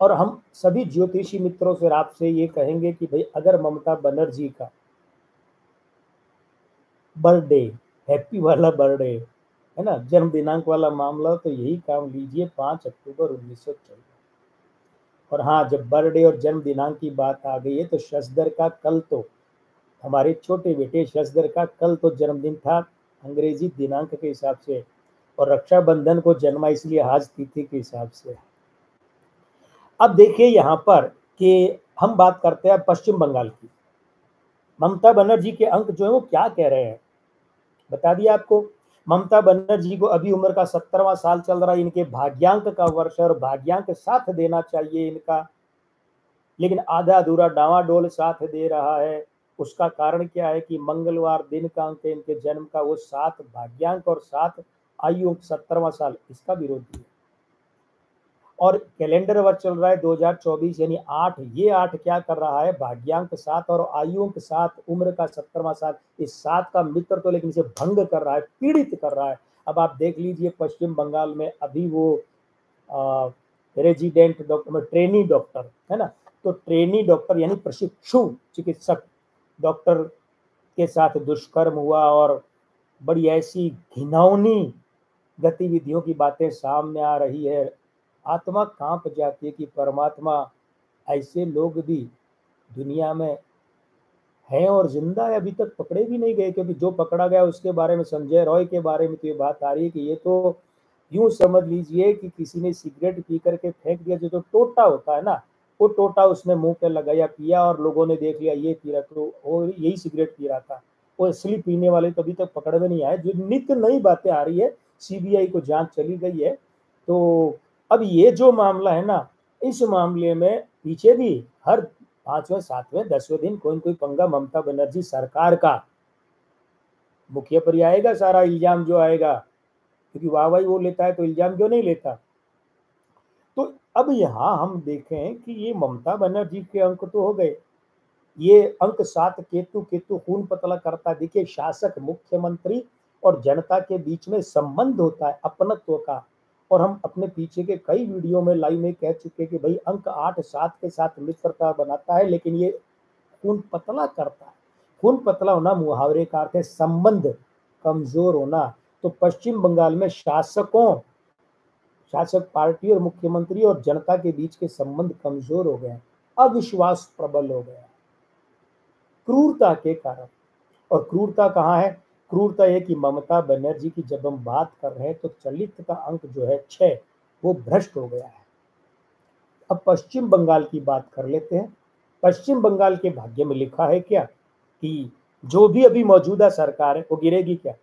और हम सभी ज्योतिषी मित्रों से आपसे ये कहेंगे कि भाई अगर ममता बनर्जी का बर्थडे, हैप्पी वाला बर्थडे है ना, जन्म दिनांक वाला मामला, तो यही काम लीजिए 5 अक्टूबर 1914। और हाँ, जब बर्थडे और जन्म दिनांक की बात आ गई है तो शशधर का कल, तो हमारे छोटे बेटे शशधर का कल तो जन्मदिन था अंग्रेजी दिनांक के हिसाब से, और रक्षाबंधन को जन्मा इसलिए आज तिथि के हिसाब से। अब देखिए यहाँ पर कि हम बात करते हैं पश्चिम बंगाल की। ममता बनर्जी के अंक जो है वो क्या कह रहे हैं बता दिया आपको। ममता बनर्जी को अभी उम्र का 70वां साल चल रहा है, इनके भाग्यांक का वर्ष और भाग्यांक साथ देना चाहिए इनका, लेकिन आधा अधूरा डावाडोल साथ दे रहा है। उसका कारण क्या है कि मंगलवार दिन का अंक इनके जन्म का वो 7 भाग्यांक और 7 आयु 70वां साल इसका विरोधी है। और कैलेंडर वर्ष चल रहा है 2024 यानी 8, ये 8 क्या कर रहा है, भाग्यांक 7 और आयु 7, उम्र का 70वां साल, इस 7 का मित्र तो लेकिन इसे भंग कर रहा है, पीड़ित कर रहा है। अब आप देख लीजिए पश्चिम बंगाल में अभी वो रेजिडेंट डॉक्टर, ट्रेनी डॉक्टर है ना, तो ट्रेनी डॉक्टर यानी प्रशिक्षु चिकित्सक डॉक्टर के साथ दुष्कर्म हुआ और बड़ी ऐसी घिनौनी गतिविधियों की बातें सामने आ रही है। आत्मा कांप जाती है कि परमात्मा, ऐसे लोग भी दुनिया में हैं और जिंदा है, अभी तक पकड़े भी नहीं गए। क्योंकि जो पकड़ा गया उसके बारे में, संजय रॉय के बारे में तो ये बात आ रही है कि ये तो यूं समझ लीजिए कि किसी ने सिगरेट पी करके फेंक दिया, जो टोटा होता है ना, वो टोटा उसने मुंह पे लगाया, पिया और लोगों ने देख लिया ये पी रहा, तो वो यही सिगरेट पी रहा था। वो असली पीने वाले तो अभी तक पकड़ में नहीं आए। जो नित्य नई बातें आ रही है, सीबीआई को जांच चली गई है। तो अब ये जो मामला है ना, इस मामले में पीछे भी हर 5वें 7वें 10वें दिन कोई न कोई पंगा ममता बनर्जी सरकार का मुखिया पर ही आएगा। सारा इल्जाम जो आएगा, क्योंकि वाहवाही वो लेता है तो इल्जाम क्यों नहीं लेता। तो अब यहाँ हम देखें कि ये ममता बनर्जी के अंक तो हो गए, ये अंक 7 केतु, केतु खून पतला करता है। देखिए शासक, मुख्यमंत्री और जनता के बीच में संबंध होता है अपनत्व का। और हम अपने पीछे के कई वीडियो में लाइव में कह चुके कि भाई अंक 8 7 के साथ मित्रता बनाता है, लेकिन ये खून पतला करता है। खून पतला होना मुहावरे का अर्थ है संबंध कमजोर होना। तो पश्चिम बंगाल में शासक पार्टी और मुख्यमंत्री और जनता के बीच के संबंध कमजोर हो गए, अविश्वास प्रबल हो गया क्रूरता के कारण। और क्रूरता कहाँ है, क्रूरता है कि ममता बनर्जी की जब हम बात कर रहे हैं तो चलित का अंक जो है 6 वो भ्रष्ट हो गया है। अब पश्चिम बंगाल की बात कर लेते हैं। पश्चिम बंगाल के भाग्य में लिखा है क्या कि जो भी अभी मौजूदा सरकार है वो गिरेगी क्या?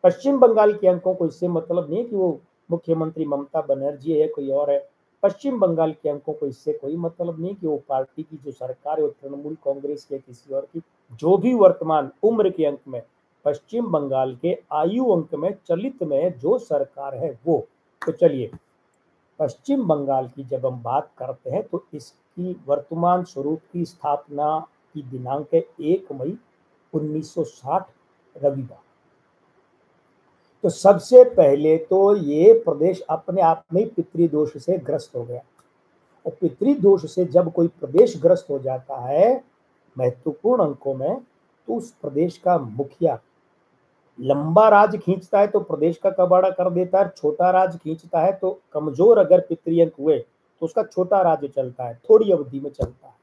पश्चिम बंगाल के अंकों को इससे मतलब नहीं कि वो मुख्यमंत्री ममता बनर्जी है कोई और है। पश्चिम बंगाल के अंकों को इससे कोई मतलब नहीं कि वो पार्टी की जो सरकार है वो तृणमूल कांग्रेस की किसी और की। जो भी वर्तमान उम्र के अंक में पश्चिम बंगाल के आयु अंक में चलित में जो सरकार है वो, तो चलिए पश्चिम बंगाल की जब हम बात करते हैं तो इसकी वर्तमान स्वरूप की स्थापना की दिनांक है 1 मई 1960 रविवार। तो सबसे पहले तो ये प्रदेश अपने आप में पितृदोष से ग्रस्त हो गया, और पितृदोष से जब कोई प्रदेश ग्रस्त हो जाता है महत्वपूर्ण अंकों में, तो उस प्रदेश का मुखिया लंबा राज खींचता है तो प्रदेश का कबाड़ा कर देता है, छोटा राज खींचता है तो कमजोर अगर पितृअंक हुए तो उसका छोटा राज्य चलता है, थोड़ी अवधि में चलता है।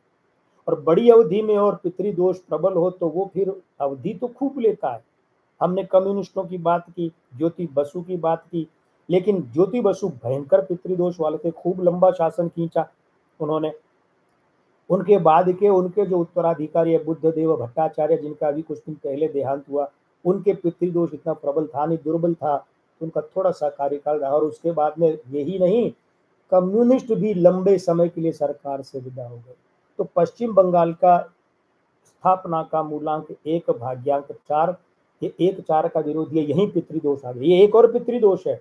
और बड़ी अवधि में और पितृदोष प्रबल हो तो वो फिर अवधि तो खूब लेता है। हमने कम्युनिस्टों की बात की, ज्योति बसु की बात की, लेकिन ज्योति बसु भयंकर पितृदोष वाले थे, खूब लंबा शासन खींचा उन्होंने। उनके बाद के उनके जो उत्तराधिकारी है बुद्धदेव भट्टाचार्य, जिनका अभी कुछ दिन पहले देहांत हुआ, उनके पितृदोष इतना प्रबल था नहीं, दुर्बल था, उनका थोड़ा सा कार्यकाल रहा। और उसके बाद में यही नहीं, कम्युनिस्ट भी लंबे समय के लिए सरकार से विदा हो गए। तो पश्चिम बंगाल का स्थापना का मूलांक 1 भाग्यांक 4, ये 1-4 का विरोधी है, यही पितृदोष आ गया। ये एक और पितृदोष है,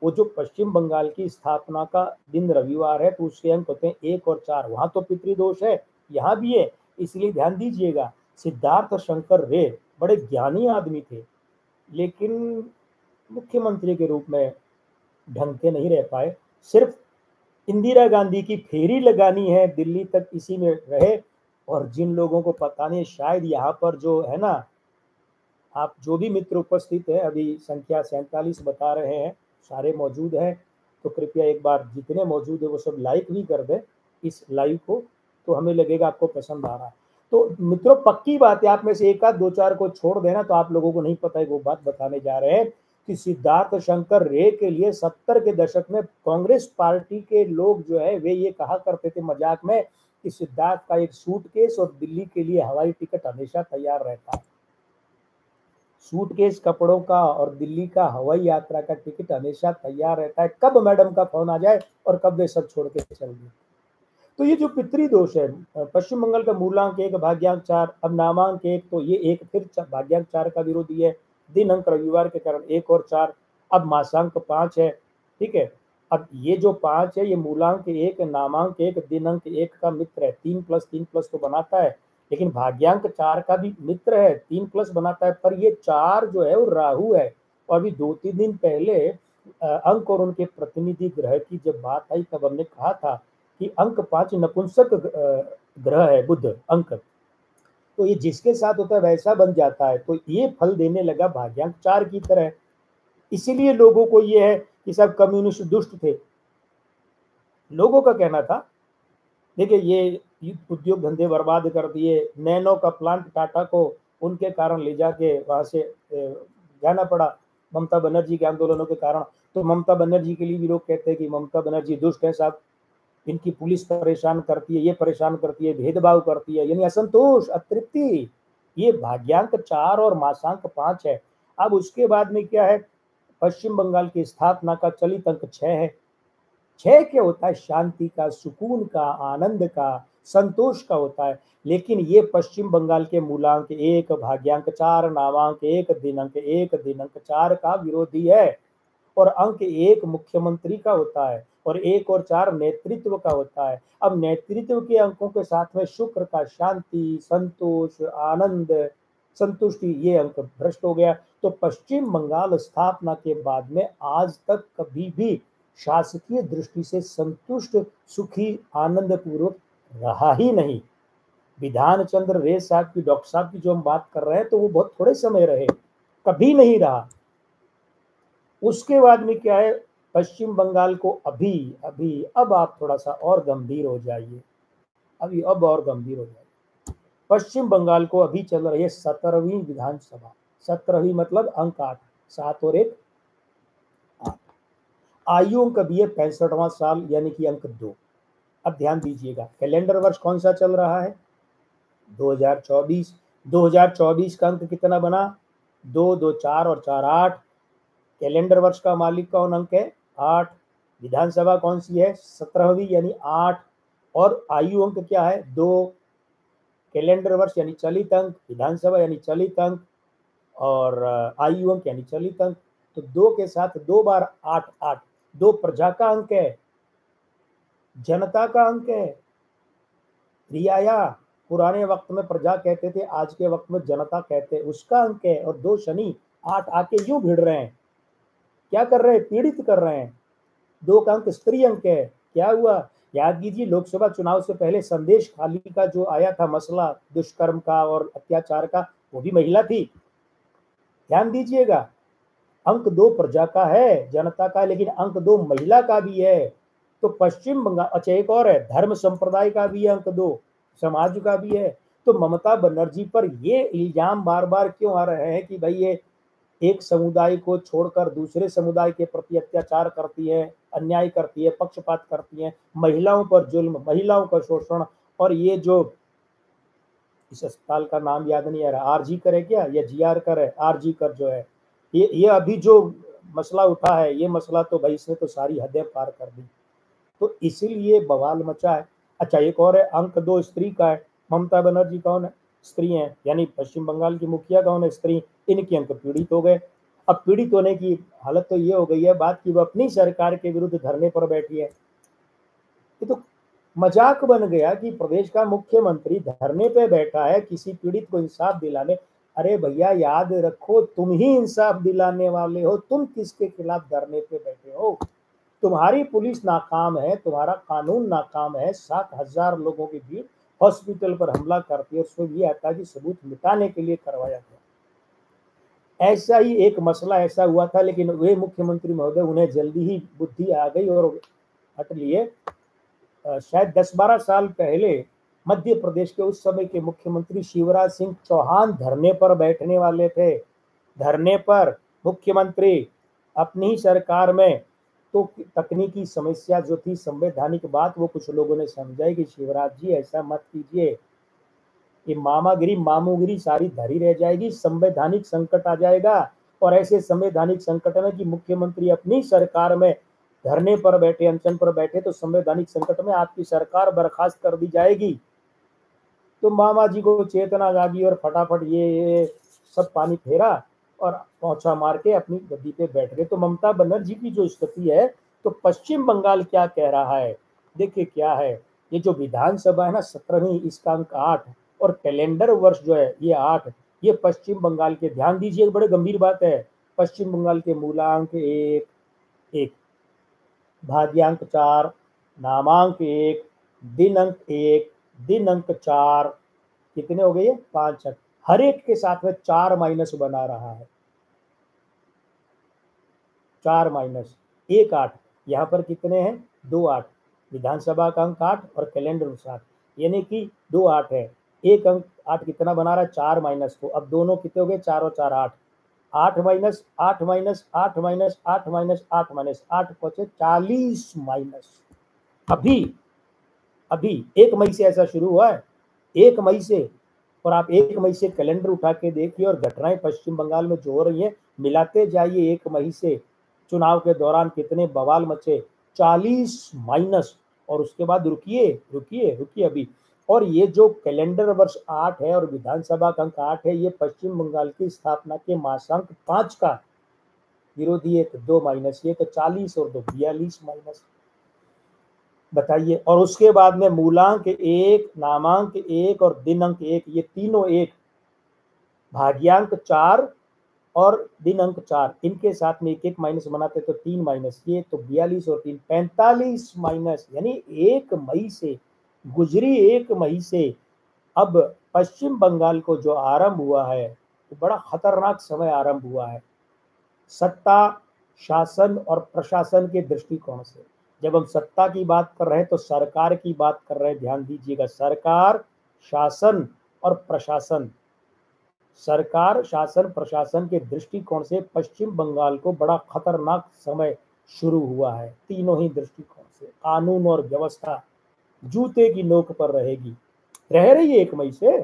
वो जो पश्चिम बंगाल की स्थापना का दिन रविवार है तो उसके अंक होते हैं 1 और 4, वहां तो पितृदोष है, यहाँ भी है। इसलिए ध्यान दीजिएगा, सिद्धार्थ शंकर रे बड़े ज्ञानी आदमी थे, लेकिन मुख्यमंत्री के रूप में ढंग के नहीं रह पाए। सिर्फ इंदिरा गांधी की फेरी लगानी है दिल्ली तक, इसी में रहे। और जिन लोगों को पता नहीं, शायद यहाँ पर जो है ना, आप जो भी मित्र उपस्थित है, अभी संख्या 47 बता रहे हैं, सारे मौजूद हैं, तो कृपया एक बार जितने मौजूद है वो सब लाइक भी कर दें इस लाइव को, तो हमें लगेगा आपको पसंद आ रहा है। तो मित्रों पक्की बात है, आप में से एक आध दो चार को छोड़ देना तो आप लोगों को नहीं पता है, वो बात बताने जा रहे हैं कि सिद्धार्थ शंकर रे के लिए 70 के दशक में कांग्रेस पार्टी के लोग जो है वे ये कहा करते थे मजाक में कि सिद्धार्थ का एक सूटकेस और दिल्ली के लिए हवाई टिकट हमेशा तैयार रहता है। सूटकेस कपड़ों का और दिल्ली का हवाई यात्रा का टिकट हमेशा तैयार रहता है, कब मैडम का फोन आ जाए और कब वे सब छोड़ के चल गए। तो ये जो पितृदोष है, पश्चिम बंगाल का मूलांक 1 भाग्यांक 4, अब नामांक 1, तो ये एक फिर भाग्यांक 4 का विरोधी है, दिन अंक रविवार के कारण 1 और 4। अब मासांक 5 है, ठीक है। अब ये जो 5 है ये मूलांक 1 नामांक 1 दिन अंक 1 का मित्र है, 3+3+ तो बनाता है, लेकिन भाग्यांक 4 का भी मित्र है, 3+ बनाता है, पर ये 4 जो है वो राहु है। और अभी 2-3 दिन पहले अंक और उनके प्रतिनिधि ग्रह की जब बात आई तब हमने कहा था कि अंक 5 नपुंसक ग्रह है बुध अंक, तो ये जिसके साथ होता है वैसा बन जाता है, तो ये फल देने लगा भाग्यांक 4 की तरह। इसीलिए लोगों को ये है कि सब कम्युनिस्ट दुष्ट थे, लोगों का कहना था। देखिए ये उद्योग धंधे बर्बाद कर दिए, नैनो का प्लांट टाटा को उनके कारण ले जाके वहां से जाना पड़ा, ममता बनर्जी के आंदोलनों के कारण। तो ममता बनर्जी के लिए भी लोग कहते हैं कि ममता बनर्जी दुष्ट है साहब, इनकी पुलिस परेशान करती है, ये परेशान करती है, भेदभाव करती है, यानी असंतोष, अतृप्ति। ये भाग्यांक 4 और मासांक 5 है। अब उसके बाद में क्या है, पश्चिम बंगाल की स्थापना का चलित अंक 6 है। 6 क्या होता है, शांति का, सुकून का, आनंद का, संतोष का होता है। लेकिन ये पश्चिम बंगाल के मूलांक 1 भाग्यांक 4 नामांक 1 दिनांक 1 दिनांक 4 का विरोधी है। और अंक 1 मुख्यमंत्री का होता है और 1 और 4 नेतृत्व का होता है। अब नेतृत्व के अंकों के साथ में शुक्र का शांति, संतोष, आनंद, संतुष्टि, ये अंक भ्रष्ट हो गया। तो पश्चिम बंगाल स्थापना के बाद में आज तक कभी भी शासकीय दृष्टि से संतुष्ट, सुखी, आनंद पूर्वक रहा ही नहीं। विधान चंद्र रे साहब की, डॉक्टर साहब की जो हम बात कर रहे हैं, तो वो बहुत थोड़े समय रहे, कभी नहीं रहा। उसके बाद में क्या है, पश्चिम बंगाल को अभी अभी अब आप थोड़ा सा और गंभीर हो जाइए, अभी अब और गंभीर हो जाइए। पश्चिम बंगाल को अभी चल रही है 17वीं विधानसभा, 17वीं मतलब अंक 8, 7 और 1 8। आयु अंक भी है 65वां साल यानी कि अंक 2। अब ध्यान दीजिएगा कैलेंडर वर्ष कौन सा चल रहा है, 2024। 2024 का अंक कितना बना, 2 2 4 और 4 8। कैलेंडर वर्ष का मालिक कौन अंक है, 8। विधानसभा कौन सी है, 17वीं यानी 8। और आयु अंक क्या है, 2। कैलेंडर वर्ष यानी चलित अंक, विधानसभा यानी चलित अंक, और आयु अंक यानी चलित अंक। तो 2 के साथ 2 बार 8 8, 2 प्रजा का अंक है, जनता का अंक है। रियाया पुराने वक्त में प्रजा कहते थे, आज के वक्त में जनता कहते हैं, उसका अंक है। और 2 शनि 8 आके यूं भिड़ रहे हैं, क्या कर रहे हैं, पीड़ित कर रहे हैं। 2 का अंक स्त्री अंक है। क्या हुआ, याद कीजिए लोकसभा चुनाव से पहले संदेश खाली का जो आया था मसला दुष्कर्म का और अत्याचार का, वो भी महिला थी। ध्यान दीजिएगा, अंक 2 प्रजा का है, जनता का, लेकिन अंक 2 महिला का भी है। तो पश्चिम बंगाल, अच्छा एक और है, धर्म संप्रदाय का भी है अंक 2, समाज का भी है। तो ममता बनर्जी पर ये इल्जाम बार बार क्यों आ रहे हैं कि भाई ये एक समुदाय को छोड़कर दूसरे समुदाय के प्रति अत्याचार करती है, अन्याय करती है, पक्षपात करती है, महिलाओं पर जुल्म, महिलाओं का शोषण। और ये जो इस अस्पताल का नाम याद नहीं आ रहा, आरजी कर है क्या या जीआर कर है, आरजी कर जो है, ये अभी जो मसला उठा है, ये मसला तो भाई इसने तो सारी हदें पार कर दी। तो इसीलिए बवाल मचा है। अच्छा एक और है, अंक 2 स्त्री का है। ममता बनर्जी कौन है, स्त्री है, यानी पश्चिम बंगाल की मुखिया कौन है, स्त्री। इनके अंक पीड़ित हो गए। अब पीड़ित होने की हालत तो ये हो गई है बात की वो अपनी सरकार के विरुद्ध धरने पर बैठी है। ये तो मजाक बन गया कि प्रदेश का मुख्यमंत्री धरने पे बैठा है किसी पीड़ित को इंसाफ दिलाने। अरे भैया याद रखो, तुम ही इंसाफ दिलाने वाले हो, तुम किसके खिलाफ धरने पे बैठे हो। तुम्हारी पुलिस नाकाम है, तुम्हारा कानून नाकाम है। 7,000 लोगों की भीड़ हॉस्पिटल पर हमला करती है, उसमें भी आता कि सबूत मिटाने के लिए करवाया गया। ऐसा ही एक मसला ऐसा हुआ था, लेकिन वे मुख्यमंत्री महोदय, उन्हें जल्दी ही बुद्धि आ गई और हट लिए। शायद 10-12 साल पहले मध्य प्रदेश के उस समय के मुख्यमंत्री शिवराज सिंह चौहान धरने पर बैठने वाले थे। धरने पर मुख्यमंत्री अपनी ही सरकार में, तो तकनीकी समस्या जो थी, संवैधानिक बात, वो कुछ लोगों ने समझाई कि शिवराज जी ऐसा मत कीजिए, ये मामागिरी मामूगिरी सारी धरी रह जाएगी, संवैधानिक संकट आ जाएगा। और ऐसे संवैधानिक संकट में कि मुख्यमंत्री अपनी सरकार में धरने पर बैठे, अनशन पर बैठे, तो संवैधानिक संकट में आपकी सरकार बर्खास्त कर दी जाएगी। तो मामा जी को चेतना जागी और फटाफट ये सब पानी फेरा और पौंछा मार के अपनी गद्दी पे बैठ गए। तो ममता बनर्जी की जो स्थिति है, तो पश्चिम बंगाल क्या कह रहा है, देखिए क्या है। ये जो विधानसभा है ना 17वीं, इसका अंक 8 और कैलेंडर वर्ष जो है ये 8। ये पश्चिम बंगाल के, ध्यान दीजिए बड़े गंभीर बात है, पश्चिम बंगाल के मूलांक 1 भाग्यांक 4, नामांक 1, दिन अंक 1, दिन अंक 4, कितने हो गए, 5 अंक। हर एक के साथ में 4 माइनस बना रहा है, 4 माइनस 1 8। यहाँ पर कितने हैं, 2 8। विधानसभा का अंक 8 और कैलेंडर 7, यानी कि 2 8 है। एक अंक 8 कितना बना रहा है, 4 माइनस को। अब दोनों कितने हो गए, 4 और 4 8। 8 minus 8 minus 8 minus 8 minus 8 minus 8 पहुंचे 40 माइनस। अभी अभी 1 मई से ऐसा शुरू हुआ है, 1 मई से। और आप 1 मई से कैलेंडर उठा के देखिए और घटनाएं पश्चिम बंगाल में जो हो रही हैं, मिलाते जाइए 1 मई से चुनाव के दौरान कितने बवाल मचे, 40 माइनस। और उसके बाद रुकिए रुकिए रुकिए अभी, और ये जो कैलेंडर वर्ष 8 है और विधानसभा का अंक 8 है, ये पश्चिम बंगाल की स्थापना के मासांक 5 का विरोधी है, तो 2 माइनस, ये तो 40 और 2 42 माइनस। बताइए। और उसके बाद में मूलांक 1, नामांक 1 और दिनांक 1, ये तीनों 1, भाग्यांक 4 और दिनांक 4, इनके साथ में 1 1 माइनस बनाते तो 3 माइनस, ये तो 42 और 3 45 माइनस। यानी 1 मई से, गुजरी 1 मई से अब पश्चिम बंगाल को जो आरंभ हुआ है, तो बड़ा खतरनाक समय आरंभ हुआ है सत्ता, शासन और प्रशासन के दृष्टिकोण से। जब हम सत्ता की बात कर रहे हैं तो सरकार की बात कर रहे हैं, ध्यान दीजिएगा, सरकार, शासन और प्रशासन। सरकार शासन प्रशासन के दृष्टिकोण से पश्चिम बंगाल को बड़ा खतरनाक समय शुरू हुआ है। तीनों ही दृष्टिकोण से कानून और व्यवस्था जूते की नोक पर रह रही है 1 मई से।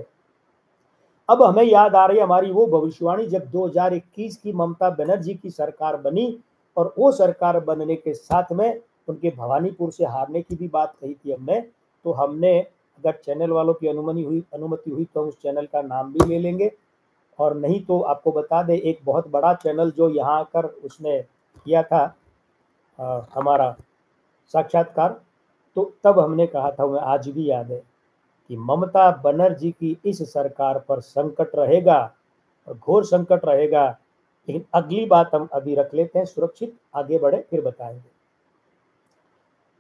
अब हमें याद आ रही है हमारी वो भविष्यवाणी जब 2021 की ममता बनर्जी की सरकार बनी और वो सरकार बनने के साथ में उनके भवानीपुर से हारने की भी बात कही थी हमने। तो हमने अगर चैनल वालों की अनुमति हुई तो उस चैनल का नाम भी ले लेंगे, और नहीं तो आपको बता दें एक बहुत बड़ा चैनल जो यहाँ आकर उसने किया था हमारा साक्षात्कार, तो तब हमने कहा था, हमें आज भी याद है कि ममता बनर्जी की इस सरकार पर संकट रहेगा और घोर संकट रहेगा। लेकिन अगली बात हम अभी रख लेते हैं, सुरक्षित आगे बढ़े फिर बताएंगे।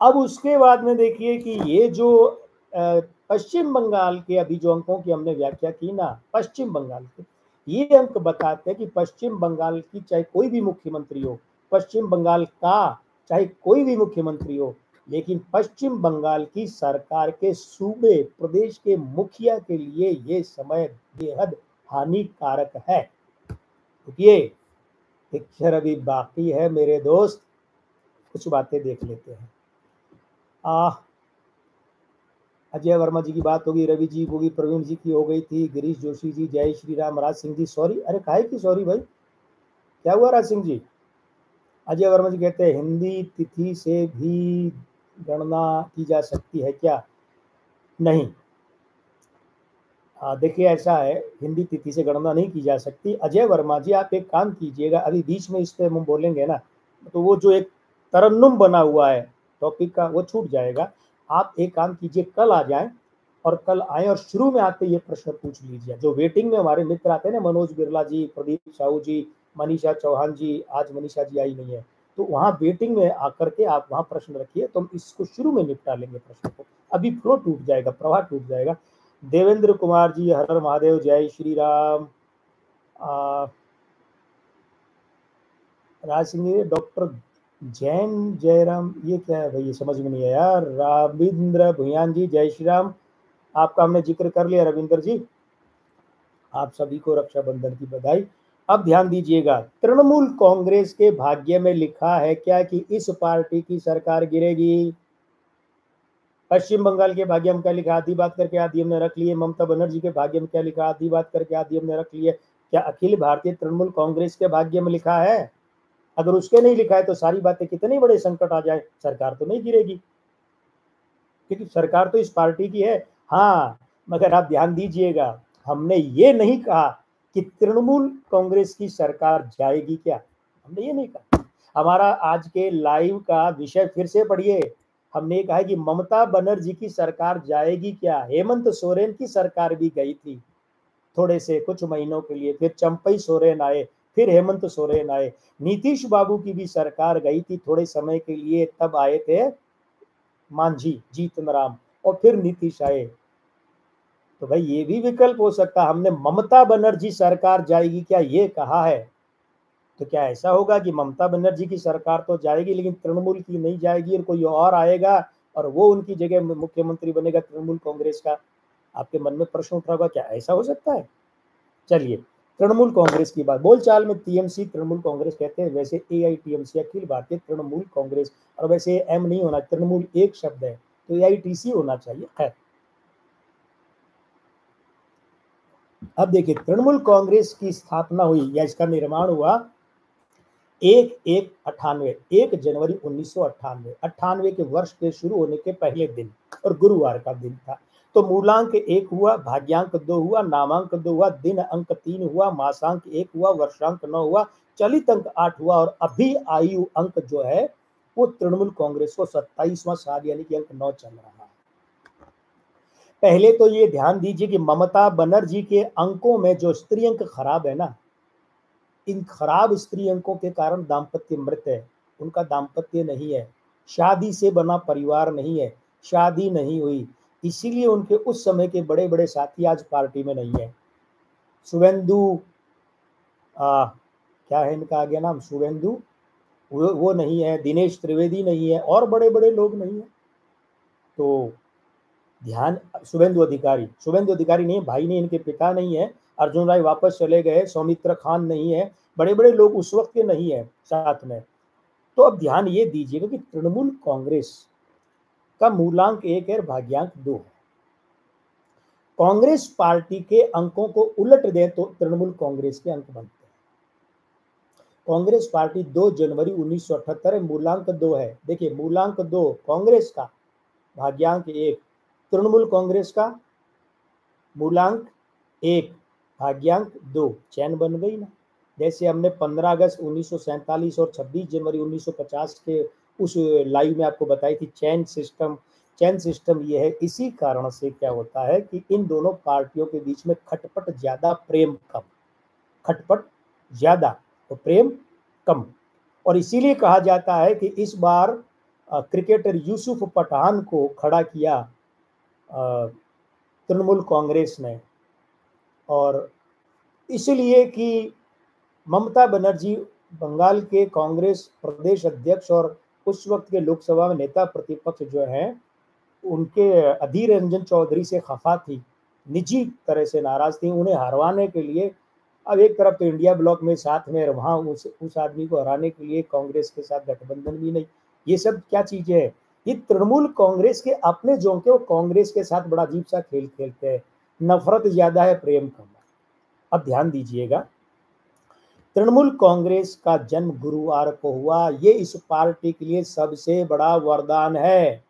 अब उसके बाद में देखिए कि ये जो पश्चिम बंगाल के अभी जो अंकों की हमने व्याख्या की ना, पश्चिम बंगाल के ये अंक बताते हैं कि पश्चिम बंगाल की चाहे कोई भी मुख्यमंत्री हो, पश्चिम बंगाल का चाहे कोई भी मुख्यमंत्री हो, लेकिन पश्चिम बंगाल की सरकार के सूबे प्रदेश के मुखिया के लिए ये समय बेहद हानिकारक है। ये पिक्चर अभी बाकी है मेरे दोस्त, कुछ बातें देख लेते हैं। अजय वर्मा जी की बात होगी, रवि जी होगी, प्रवीण जी की हो गई थी, गिरीश जोशी जी, जय श्री राम, राज सिंह जी सॉरी, अरे काहे की सॉरी भाई, क्या हुआ राज सिंह जी? अजय वर्मा जी कहते हैं हिंदी तिथि से भी गणना की जा सकती है क्या? नहीं, देखिए ऐसा है, हिंदी तिथि से गणना नहीं की जा सकती। अजय वर्मा जी आप एक काम कीजिएगा, अभी बीच में इस पे हम बोलेंगे ना तो वो जो एक तरन्नुम बना हुआ है टॉपिक का वो छूट जाएगा। आप एक काम कीजिए, कल आ जाएं और कल आए और शुरू में आते ये प्रश्न पूछ लीजिए। जो वेटिंग में हमारे मित्र आते हैं ना, मनोज बिरला जी, प्रदीप साहू जी, मनीषा चौहान जी, आज मनीषा जी आई नहीं है, तो वहाँ वेटिंग में आकर के आप वहाँ प्रश्न रखिए, तो हम इसको शुरू में निपटा लेंगे प्रश्न को। अभी फ्लो टूट जाएगा, प्रवाह टूट जाएगा। देवेंद्र कुमार जी, हर हर महादेव, जय श्री राम। राज सिंह, डॉक्टर जैन जयराम, ये क्या है भाई, ये समझ में नहीं आया। रविंद्र भुयान जी, जय श्री राम, आपका हमने जिक्र कर लिया रविंद्र जी, आप सभी को रक्षाबंधन की बधाई। अब ध्यान दीजिएगा, तृणमूल कांग्रेस के भाग्य में लिखा है क्या कि इस पार्टी की सरकार गिरेगी? पश्चिम बंगाल के भाग्य में क्या लिखा, आधी बात करके आधी हमने रख लिए। ममता बनर्जी के भाग्य में क्या लिखा, आधी बात करके आधी हमने रख लिए। क्या अखिल भारतीय तृणमूल कांग्रेस के भाग्य में लिखा है? अगर उसके नहीं लिखा है तो सारी बातें कितने बड़े संकट आ जाए, सरकार तो नहीं गिरेगी, क्योंकि सरकार तो इस पार्टी की है। हाँ, मगर आप ध्यान दीजिएगा, हमने ये नहीं कहा कि तृणमूल कांग्रेस की सरकार जाएगी क्या, हमने ये नहीं कहा। हमारा आज के लाइव का विषय फिर से पढ़िए, हमने कहा है कि ममता बनर्जी की सरकार जाएगी क्या। हेमंत सोरेन की सरकार भी गई थी थोड़े से कुछ महीनों के लिए, फिर चंपई सोरेन आए, फिर हेमंत सोरेन आए। नीतीश बाबू की भी सरकार गई थी थोड़े समय के लिए, तब आए थे मांझी जीतन राम, और फिर नीतीश आए। तो भाई ये भी विकल्प हो सकता, हमने ममता बनर्जी सरकार जाएगी क्या ये कहा है। तो क्या ऐसा होगा कि ममता बनर्जी की सरकार तो जाएगी लेकिन तृणमूल की नहीं जाएगी और कोई और आएगा और वो उनकी जगह मुख्यमंत्री बनेगा तृणमूल कांग्रेस का? आपके मन में प्रश्न उठा होगा, क्या ऐसा हो सकता है? चलिए, तृणमूल कांग्रेस की बात, बोलचाल में टीएमसी तृणमूल कांग्रेस कहते हैं, वैसे एआईटीएमसी अखिल भारतीय तृणमूल कांग्रेस, और वैसे एम नहीं होना, तृणमूल एक शब्द है तो एआईटीसी होना चाहिए। खैर, अब देखिए, तृणमूल कांग्रेस की स्थापना हुई या इसका निर्माण हुआ 1 जनवरी 1998 के वर्ष के शुरू होने के पहले दिन और गुरुवार का दिन था। तो मूलांक 1 हुआ, भाग्यांक 2 हुआ, नामांक 2 हुआ, दिन अंक 3 हुआ, मासांक 1 हुआ, वर्षांक 9 हुआ, चलित अंक 8 हुआ, और अभी आयु अंक जो है वो तृणमूल कांग्रेस को 27वां साल यानी कि अंक 9 चल रहा है। पहले तो ये ध्यान दीजिए कि ममता बनर्जी के अंकों में जो स्त्री अंक खराब है ना, इन खराब स्त्री अंकों के कारण दाम्पत्य मृत है, उनका दाम्पत्य नहीं है, शादी से बना परिवार नहीं है, शादी नहीं हुई, इसीलिए उनके उस समय के बड़े बड़े साथी आज पार्टी में नहीं है। शुभेंदु, क्या है इनका आगे नाम, शुभेंदु वो नहीं है, दिनेश त्रिवेदी नहीं है, और बड़े बड़े लोग नहीं है। तो ध्यान, शुभेंदु अधिकारी नहीं है, भाई नहीं, इनके पिता नहीं है, अर्जुन राय वापस चले गए, सौमित्र खान नहीं है, बड़े बड़े लोग उस वक्त के नहीं है साथ में। तो अब ध्यान ये दीजिएगा कि तृणमूल कांग्रेस का मूलांक 1 है, भाग्यांक 2 है। कांग्रेस पार्टी के अंकों को उलट दें तो तृणमूल कांग्रेस के अंक बनते हैं। कांग्रेस पार्टी 2 जनवरी 1978 मूलांक 2 है। देखिए मूलांक 2 कांग्रेस का, भाग्यांक 1 तृणमूल कांग्रेस का, मूलांक 1 भाग्यांक 2, चैन बन गई ना। जैसे हमने 15 अगस्त 1947 और 26 जनवरी 1950 के उस लाइव में आपको बताई थी चैन सिस्टम। चैन सिस्टम ये है, इसी कारण से क्या होता है कि इन दोनों पार्टियों के बीच में खटपट ज्यादा प्रेम कम, खटपट ज्यादा तो प्रेम कम। और इसीलिए कहा जाता है कि इस बार क्रिकेटर यूसुफ पठान को खड़ा किया तृणमूल कांग्रेस ने, और इसलिए कि ममता बनर्जी बंगाल के कांग्रेस प्रदेश अध्यक्ष और उस वक्त के लोकसभा में नेता प्रतिपक्ष जो हैं, उनके अधीर रंजन चौधरी से खफा थी, निजी तरह से नाराज थी। उन्हें हरवाने के लिए अब एक तरफ तो इंडिया ब्लॉक में साथ में, वहां उस आदमी को हराने के लिए कांग्रेस के साथ गठबंधन भी नहीं। ये सब क्या चीजें है? ये तृणमूल कांग्रेस के अपने जोंके वो कांग्रेस के साथ बड़ा अजीब सा खेल खेलते हैं। नफरत ज्यादा है, प्रेम कम है। अब ध्यान दीजिएगा, तृणमूल कांग्रेस का जन्म गुरुवार को हुआ। ये इस पार्टी के लिए सबसे बड़ा वरदान है।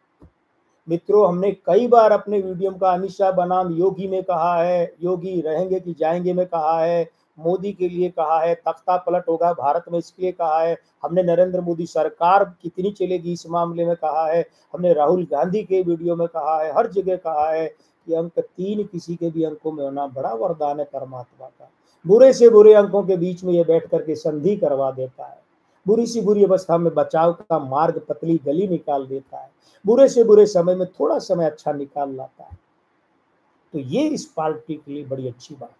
मित्रों, हमने कई बार अपने वीडियो में कहा, अमित शाह बनाम योगी में कहा है, योगी रहेंगे कि जाएंगे में कहा है, मोदी के लिए कहा है, तख्ता पलट होगा भारत में इसके लिए कहा है, हमने नरेंद्र मोदी सरकार कितनी चलेगी इस मामले में कहा है, हमने राहुल गांधी के वीडियो में कहा है, हर जगह कहा है कि अंक 3 किसी के भी अंकों में होना बड़ा वरदान है परमात्मा का। बुरे से बुरे अंकों के बीच में ये बैठ करके संधि करवा देता है, बुरी सी बुरी अवस्था में बचाव का मार्ग, पतली गली निकाल देता है, बुरे से बुरे समय में थोड़ा समय अच्छा निकाल लाता है। तो ये इस पार्टी के लिए बड़ी अच्छी बात है,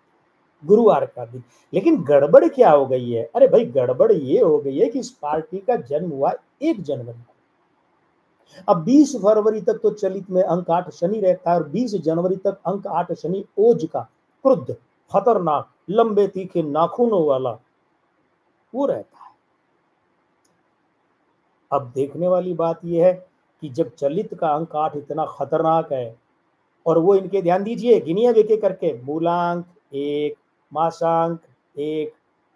गुरुवार का दिन। लेकिन गड़बड़ क्या हो गई है? अरे भाई, गड़बड़ ये हो गई है कि इस पार्टी का जन्म हुआ 1 जनवरी को। अब 20 फरवरी तक तो चलित में अंक 8 शनि रहता है, और 20 जनवरी तक अंक 8 शनि ओज का, क्रुद्ध, खतरनाक, लंबे तीखे नाखूनों वाला वो रहता है। अब देखने वाली बात यह है कि जब चलित का अंक 8 इतना खतरनाक है, और वो इनके, ध्यान दीजिए, गिनिए एक एक करके, मूलांक 1, मासांक 1,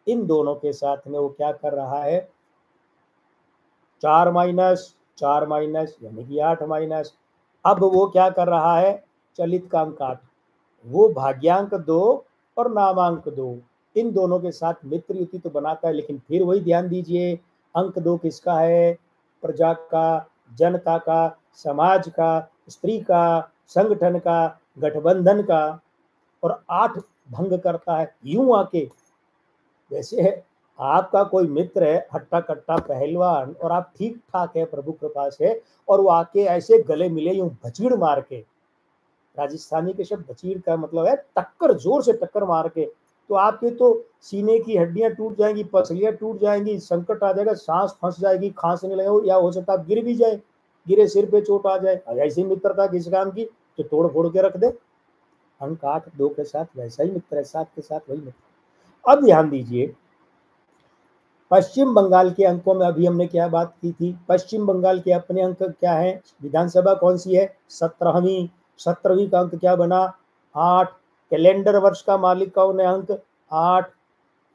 इन दोनों के साथ में वो क्या कर रहा है, 4 माइनस 4 माइनस यानी कि 8 माइनस। अब वो क्या कर रहा है, चलित का अंक 8, वो भाग्यांक 2 और नामांक 2, इन दोनों के साथ मित्र युति तो बनाता है, लेकिन फिर वही ध्यान दीजिए, अंक 2 किसका है, प्रजा का, जनता का, समाज का, स्त्री का, संगठन का, गठबंधन का, और 8 भंग करता है। यूं आके, जैसे है आपका कोई मित्र है हट्टा कट्टा पहलवान, और आप ठीक ठाक है प्रभु कृपा से, और वो आके ऐसे गले मिले यूं भचीड़ मार के, राजस्थानी के शब्द भचीड़ का मतलब है टक्कर, जोर से टक्कर मार के, तो आपके तो सीने की हड्डियां टूट जाएंगी, पसलियां टूट जाएंगी, संकट आ जाएगा, सांस फंस जाएगी, खांसने लगे, या हो सकता है गिर भी जाए, गिरे सिर पे चोट आ जाए। ऐसी मित्रता किस काम की, तो तोड़ फोड़ के रख दे। अंक 8 2 के साथ वैसा ही मित्र है, 7 के साथ वही मित्र। अब ध्यान दीजिए, पश्चिम बंगाल के अंकों में अभी हमने क्या बात की थी, पश्चिम बंगाल के अपने अंक क्या है, विधानसभा कौन सी है, 17वीं, 17वीं का अंक क्या बना, 8, कैलेंडर वर्ष का मालिक कौन है, अंक 8,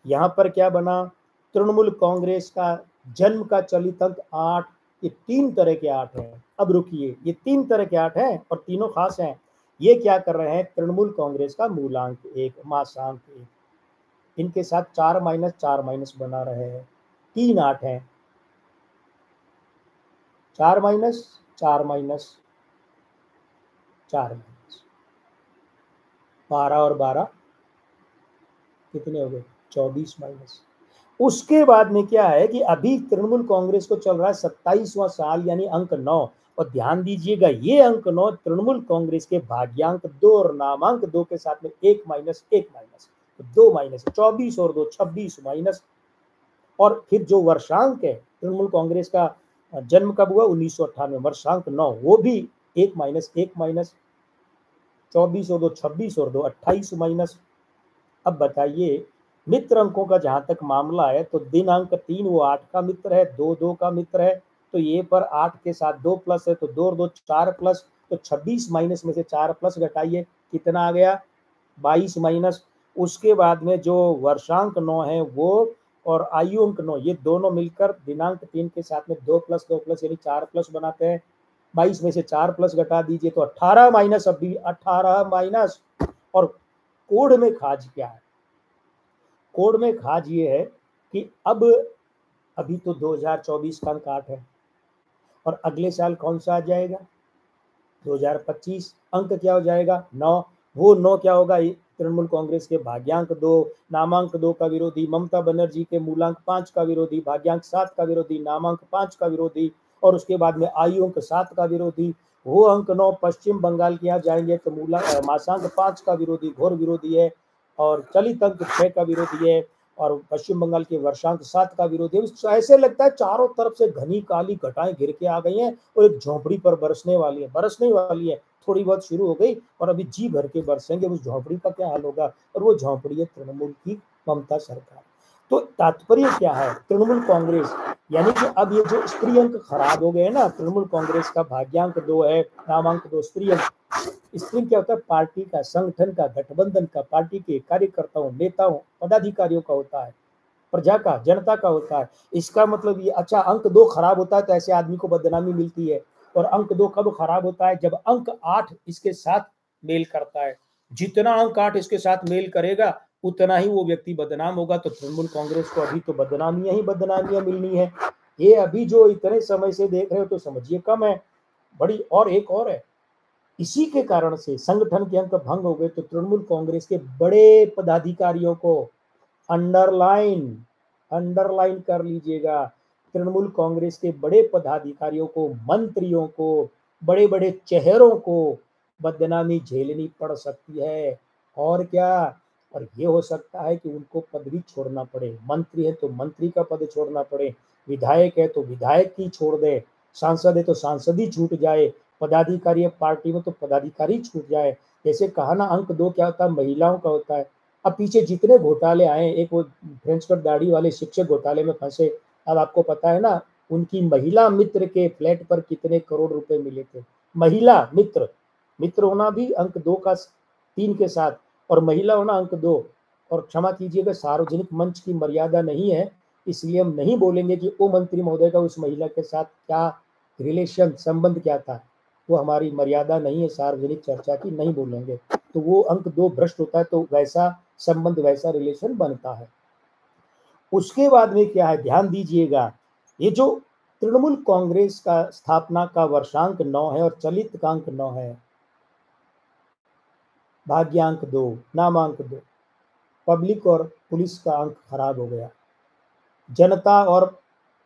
यहाँ पर क्या बना, तृणमूल कांग्रेस का जन्म का चलित अंक 8। ये 3 तरह के 8 हैं। अब रुकिए, ये 3 तरह के 8 हैं और तीनों खास हैं। ये क्या कर रहे हैं, तृणमूल कांग्रेस का मूलांक 1, मासांक 1, इनके साथ 4 माइनस 4 माइनस बना रहे हैं, 3 8 हैं, 4 माइनस 4 माइनस 4 माइनस 12 और 12 कितने हो गए, 24 माइनस। उसके बाद में क्या है कि अभी तृणमूल कांग्रेस को चल रहा है 27वां साल, यानी अंक 9। और ध्यान दीजिएगा, ये अंक 9 तृणमूल कांग्रेस के भाग्यांक 2 और नामांक 2 के साथ में 1 माइनस 1 माइनस, तो 2 माइनस, 24 और 2 26 माइनस। और फिर जो वर्षांक है, तृणमूल कांग्रेस का जन्म कब हुआ, 1998, वर्षांक 9, वो भी 1 माइनस 1 माइनस, 24 और 2 26 और 2 28 माइनस। अब बताइए, मित्र अंकों का जहां तक मामला है तो दिन अंक 3 वो 8 का मित्र है, 2 2 का मित्र है, तो ये पर 8 के साथ 2 प्लस है तो 2 और 2 4 प्लस, तो 26 माइनस में से 4 प्लस घटाइए, कितना आ गया 22 माइनस। उसके बाद में जो वर्षांक 9 है वो और आयु अंक 9 ये दोनों मिलकर दिनांक 3 के साथ में 2 प्लस यानी 4 प्लस बनाते हैं। 22 में से 4 प्लस घटा दीजिए तो 18 माइनस, अभी 18 माइनस। और कोड में खाज क्या है? कोड में खाज ये है कि अब अभी तो 2024 का अंक 8 है और अगले साल कौन सा आ जाएगा 2025, अंक क्या हो जाएगा 9। वो 9 क्या होगा, तृणमूल कांग्रेस के भाग्यांक 2, नामांक 2 का विरोधी, ममता बनर्जी के मूलांक 5 का विरोधी, भाग्यांक 7 का विरोधी, नामांक 5 का विरोधी, और उसके बाद में आयु अंक 7 का विरोधी। वो अंक 9 पश्चिम बंगाल के यहाँ जाएंगे तो मासांक 5 का विरोधी, घोर विरोधी है, और चलित अंक 6 का विरोधी है, और पश्चिम बंगाल के वर्षांक 7 का विरोधी है। ऐसे लगता है चारों तरफ से घनी काली घटाएं घिर के आ गई हैं और एक झोंपड़ी पर बरसने वाली है। थोड़ी बहुत शुरू हो गई और अभी जी भर के बरसेंगे। उस झोंपड़ी का क्या हाल होगा? और वो झोंपड़ी है तृणमूल की ममता सरकार। तो तात्पर्य क्या है, तृणमूल कांग्रेस यानी कि अब ये जो स्त्री अंक खराब हो गए ना, तृणमूल कांग्रेस का भाग्यांक 2 है, नामांक 2, स्त्री अंक। स्त्री क्या होता है? पार्टी का, संगठन का, गठबंधन का, पार्टी के कार्यकर्ताओं, नेताओं, पदाधिकारियों का होता है, प्रजा का, जनता का होता है। इसका मतलब ये, अच्छा अंक 2 खराब होता है तो ऐसे आदमी को बदनामी मिलती है। और अंक 2 कब खराब होता है? जब अंक 8 इसके साथ मेल करता है। जितना अंक 8 इसके साथ मेल करेगा उतना ही वो व्यक्ति बदनाम होगा। तो तृणमूल कांग्रेस को अभी तो बदनामियां ही बदनामियां मिलनी है। ये अभी जो इतने समय से देख रहे हो तो समझिए कम है, बड़ी। और एक और है, इसी के कारण से संगठन के अंक भंग हो गए तो तृणमूल कांग्रेस के बड़े पदाधिकारियों को, अंडरलाइन अंडरलाइन कर लीजिएगा, तृणमूल कांग्रेस के बड़े पदाधिकारियों को, मंत्रियों को, बड़े बड़े चेहरों को बदनामी झेलनी पड़ सकती है। और क्या? और ये हो सकता है कि उनको पद भी छोड़ना पड़े। मंत्री है तो मंत्री का पद छोड़ना पड़े, विधायक है तो विधायक की छोड़ दे, सांसद है तो सांसद ही छूट जाए, पदाधिकारी है पार्टी में तो पदाधिकारी छूट जाए। जैसे कहा ना, अंक 2 क्या होता है? महिलाओं का होता है। अब पीछे जितने घोटाले आए, एक वो फ्रेंच कट दाढ़ी वाले शिक्षक घोटाले में फंसे, अब आपको पता है ना उनकी महिला मित्र के फ्लैट पर कितने करोड़ रुपए मिले थे। महिला मित्र, मित्र होना भी अंक 2 का 3 के साथ, और महिला होना अंक 2। और क्षमा कीजिएगा, सार्वजनिक मंच की मर्यादा नहीं है, इसलिए हम नहीं बोलेंगे कि वो मंत्री महोदय का उस महिला के साथ क्या रिलेशन, संबंध क्या था। वो हमारी मर्यादा नहीं है सार्वजनिक चर्चा की, नहीं बोलेंगे। तो वो अंक 2 भ्रष्ट होता है तो वैसा संबंध, वैसा रिलेशन बनता है। उसके बाद में क्या है, ध्यान दीजिएगा, ये जो तृणमूल कांग्रेस का स्थापना का वर्षांक 9 है और चलित का अंक 9 है, भाग्यांक 2, नामांक 2, पब्लिक और पुलिस का अंक खराब हो गया। जनता और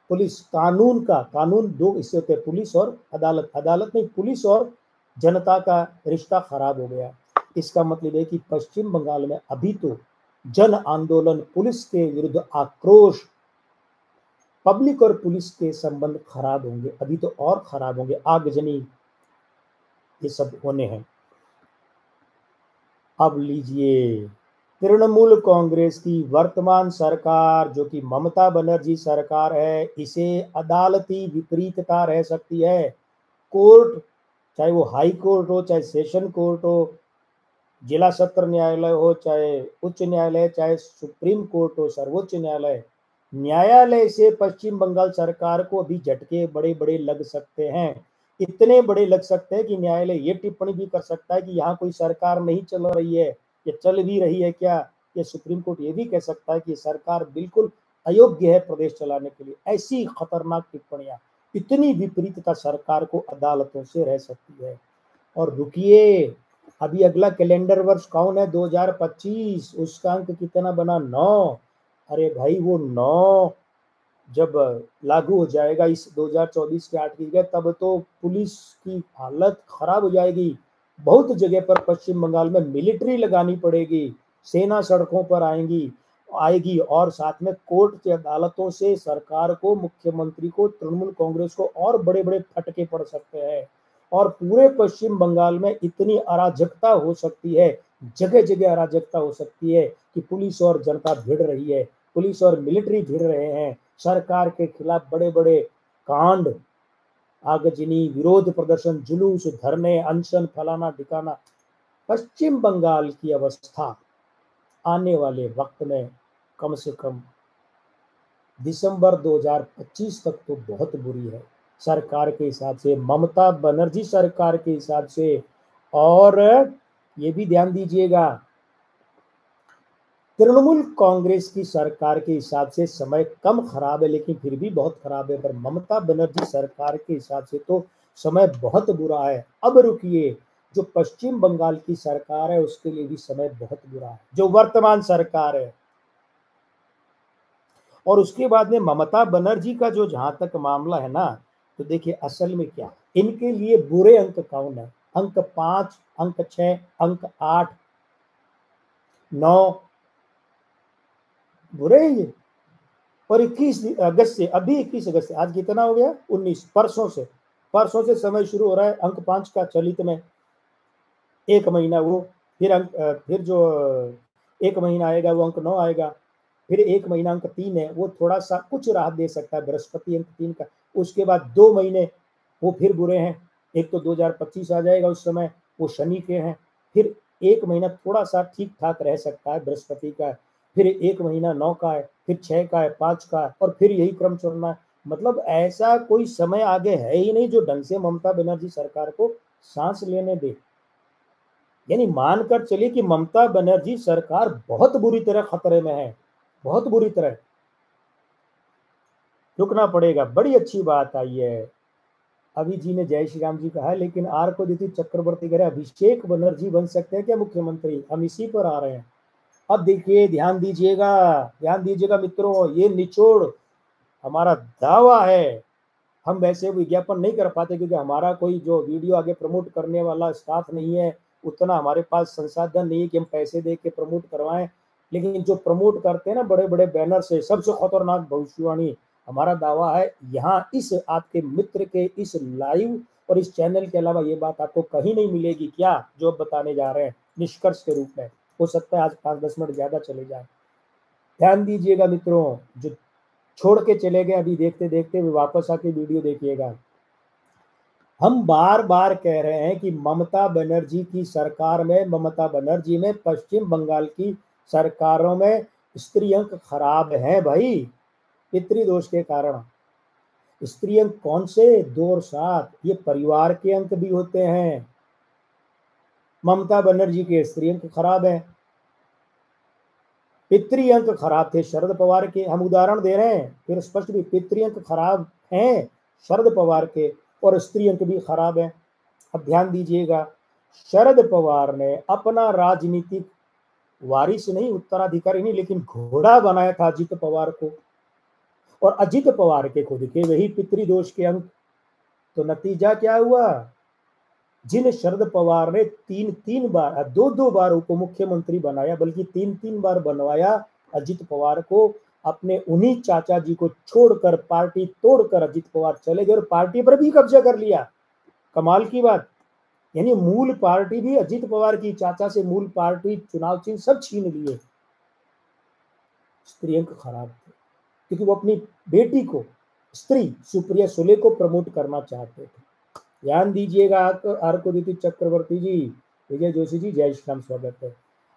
पुलिस, कानून का, कानून 2 हिस्से होते हैं, पुलिस और अदालत, अदालत नहीं, पुलिस और जनता का रिश्ता खराब हो गया। इसका मतलब है कि पश्चिम बंगाल में अभी तो जन आंदोलन, पुलिस के विरुद्ध आक्रोश, पब्लिक और पुलिस के संबंध खराब होंगे, अभी तो और खराब होंगे, आगजनी ये सब होने हैं। अब लीजिए, तृणमूल कांग्रेस की वर्तमान सरकार जो कि ममता बनर्जी सरकार है, इसे अदालती विपरीतता रह सकती है। कोर्ट, चाहे वो हाई कोर्ट हो, चाहे सेशन कोर्ट हो, जिला सत्र न्यायालय हो, चाहे उच्च न्यायालय, चाहे सुप्रीम कोर्ट हो, सर्वोच्च न्यायालय, न्यायालय से पश्चिम बंगाल सरकार को अभी झटके बड़े बड़े लग सकते हैं। इतने बड़े लग सकते हैं कि न्यायालय ये टिप्पणी भी कर सकता है कि यहाँ कोई सरकार नहीं चल रही है, ये चल भी रही है क्या। ये सुप्रीम कोर्ट ये भी कह सकता है कि सरकार बिल्कुल अयोग्य है प्रदेश चलाने के लिए। ऐसी खतरनाक टिप्पणियां, इतनी विपरीतता सरकार को अदालतों से रह सकती है। और रुकिए, अभी अगला कैलेंडर वर्ष कौन है 2025, उसका अंक कितना बना 9। अरे भाई वो 9 जब लागू हो जाएगा इस 2024 के 8 की जगह, तब तो पुलिस की हालत खराब हो जाएगी। बहुत जगह पर पश्चिम बंगाल में मिलिट्री लगानी पड़ेगी, सेना सड़कों पर आएगी, और साथ में कोर्ट की अदालतों से सरकार को, मुख्यमंत्री को, तृणमूल कांग्रेस को और बड़े बड़े फटके पड़ सकते हैं। और पूरे पश्चिम बंगाल में इतनी अराजकता हो सकती है जगह जगह अराजकता हो सकती है कि पुलिस और जनता भिड़ रही है, पुलिस और मिलिट्री भिड़ रहे हैं, सरकार के खिलाफ बड़े बड़े कांड, आगजनी, विरोध प्रदर्शन, जुलूस, धरने, अनशन, फलाना ठिकाना। पश्चिम बंगाल की अवस्था आने वाले वक्त में कम से कम दिसंबर 2025 तक तो बहुत बुरी है सरकार के हिसाब से, ममता बनर्जी सरकार के हिसाब से। और ये भी ध्यान दीजिएगा, तृणमूल कांग्रेस की सरकार के हिसाब से समय कम खराब है, लेकिन फिर भी बहुत खराब है। पर ममता बनर्जी सरकार के हिसाब से तो समय बहुत बुरा है। अब रुकिए, जो पश्चिम बंगाल की सरकार है उसके लिए भी समय बहुत बुरा है, जो वर्तमान सरकार है। और उसके बाद में ममता बनर्जी का जो जहां तक मामला है ना, तो देखिए असल में क्या, इनके लिए बुरे अंक कौन है? अंक 5, अंक 6, अंक 8, 9 बुरे हैं ये। और 21 अगस्त से, अभी 21 अगस्त से, आज कितना हो गया? 19, परसों से समय शुरू हो रहा है अंक 5 का चलित में। एक महीना वो, फिर जो एक महीना आएगा वो अंक 9 आएगा, फिर एक महीना अंक 3 है, वो थोड़ा सा कुछ राहत दे सकता है, बृहस्पति अंक 3 का। उसके बाद 2 महीने वो फिर बुरे हैं, एक तो 2025 आ जाएगा उस समय, वो शनि के हैं। फिर एक महीना थोड़ा सा ठीक ठाक रह सकता है, बृहस्पति का है। फिर एक महीना 9 का है, फिर 6 का है, 5 का है, और फिर यही क्रम चलना है। मतलब ऐसा कोई समय आगे है ही नहीं जो ढंग से ममता बनर्जी सरकार को सांस लेने दे। यानी मानकर चलिए कि ममता बनर्जी सरकार बहुत बुरी तरह खतरे में है, बहुत बुरी तरह। रुकना पड़ेगा। बड़ी अच्छी बात आई है, अभी जी ने जय श्री राम जी कहा है, लेकिन आर को दीदी चक्रवर्ती कह रहे अभिषेक बनर्जी बन सकते हैं क्या मुख्यमंत्री? हम इसी पर आ रहे हैं। अब देखिए, ध्यान दीजिएगा मित्रों, ये निचोड़ हमारा दावा है। हम वैसे विज्ञापन नहीं कर पाते क्योंकि हमारा कोई जो वीडियो आगे प्रमोट करने वाला स्टाफ नहीं है, उतना हमारे पास संसाधन नहीं है कि हम पैसे दे के प्रमोट करवाएं। लेकिन जो प्रमोट करते हैं ना बड़े बड़े बैनर से, सबसे खतरनाक भविष्यवाणी, हमारा दावा है यहाँ इस आपके मित्र के इस लाइव और इस चैनल के अलावा ये बात आपको कहीं नहीं मिलेगी। क्या जो बताने जा रहे हैं निष्कर्ष के रूप में, हो सकता है आज 5-10 मिनट ज्यादा चले जाए। ध्यान दीजिएगा मित्रों, जो छोड़ के चले गए अभी देखते देखते वापस आके वीडियो देखिएगा। हम बार बार कह रहे हैं कि ममता बनर्जी की सरकार में, ममता बनर्जी में, पश्चिम बंगाल की सरकारों में स्त्री अंक खराब हैं भाई, पितृदोष के कारण। स्त्री अंक कौन से? 2 और 7, ये परिवार के अंक भी होते हैं। ममता बनर्जी के स्त्री अंक खराब है, पितृ अंक खराब थे शरद पवार के। हम उदाहरण दे रहे हैं, फिर स्पष्ट भी, पितृ अंक खराब हैं शरद पवार के और स्त्री अंक भी खराब है। अब ध्यान दीजिएगा, शरद पवार ने अपना राजनीतिक वारिस नहीं, उत्तराधिकारी नहीं, लेकिन घोड़ा बनाया था अजित पवार को, और अजित पवार के खुद के वही पितृदोष के अंक। तो नतीजा क्या हुआ? जिन शरद पवार ने 3-3 बार, 2-2 बार उप मुख्यमंत्री बनाया, बल्कि 3-3 बार बनवाया अजित पवार को, अपने उन्हीं चाचा जी को छोड़कर, पार्टी तोड़कर अजित पवार चले गए और पार्टी पर भी कब्जा कर लिया। कमाल की बात, यानी मूल पार्टी भी अजित पवार की, चाचा से मूल पार्टी, चुनाव चिन्ह सब छीन लिए। स्त्री अंक खराब थे क्योंकि वो अपनी बेटी को, स्त्री सुप्रिया सुले को प्रमोट करना चाहते थे। ध्यान दीजिएगा। आर को दीदी चक्रवर्ती जी, विजय जोशी जी, जय श्री राम, स्वागत है।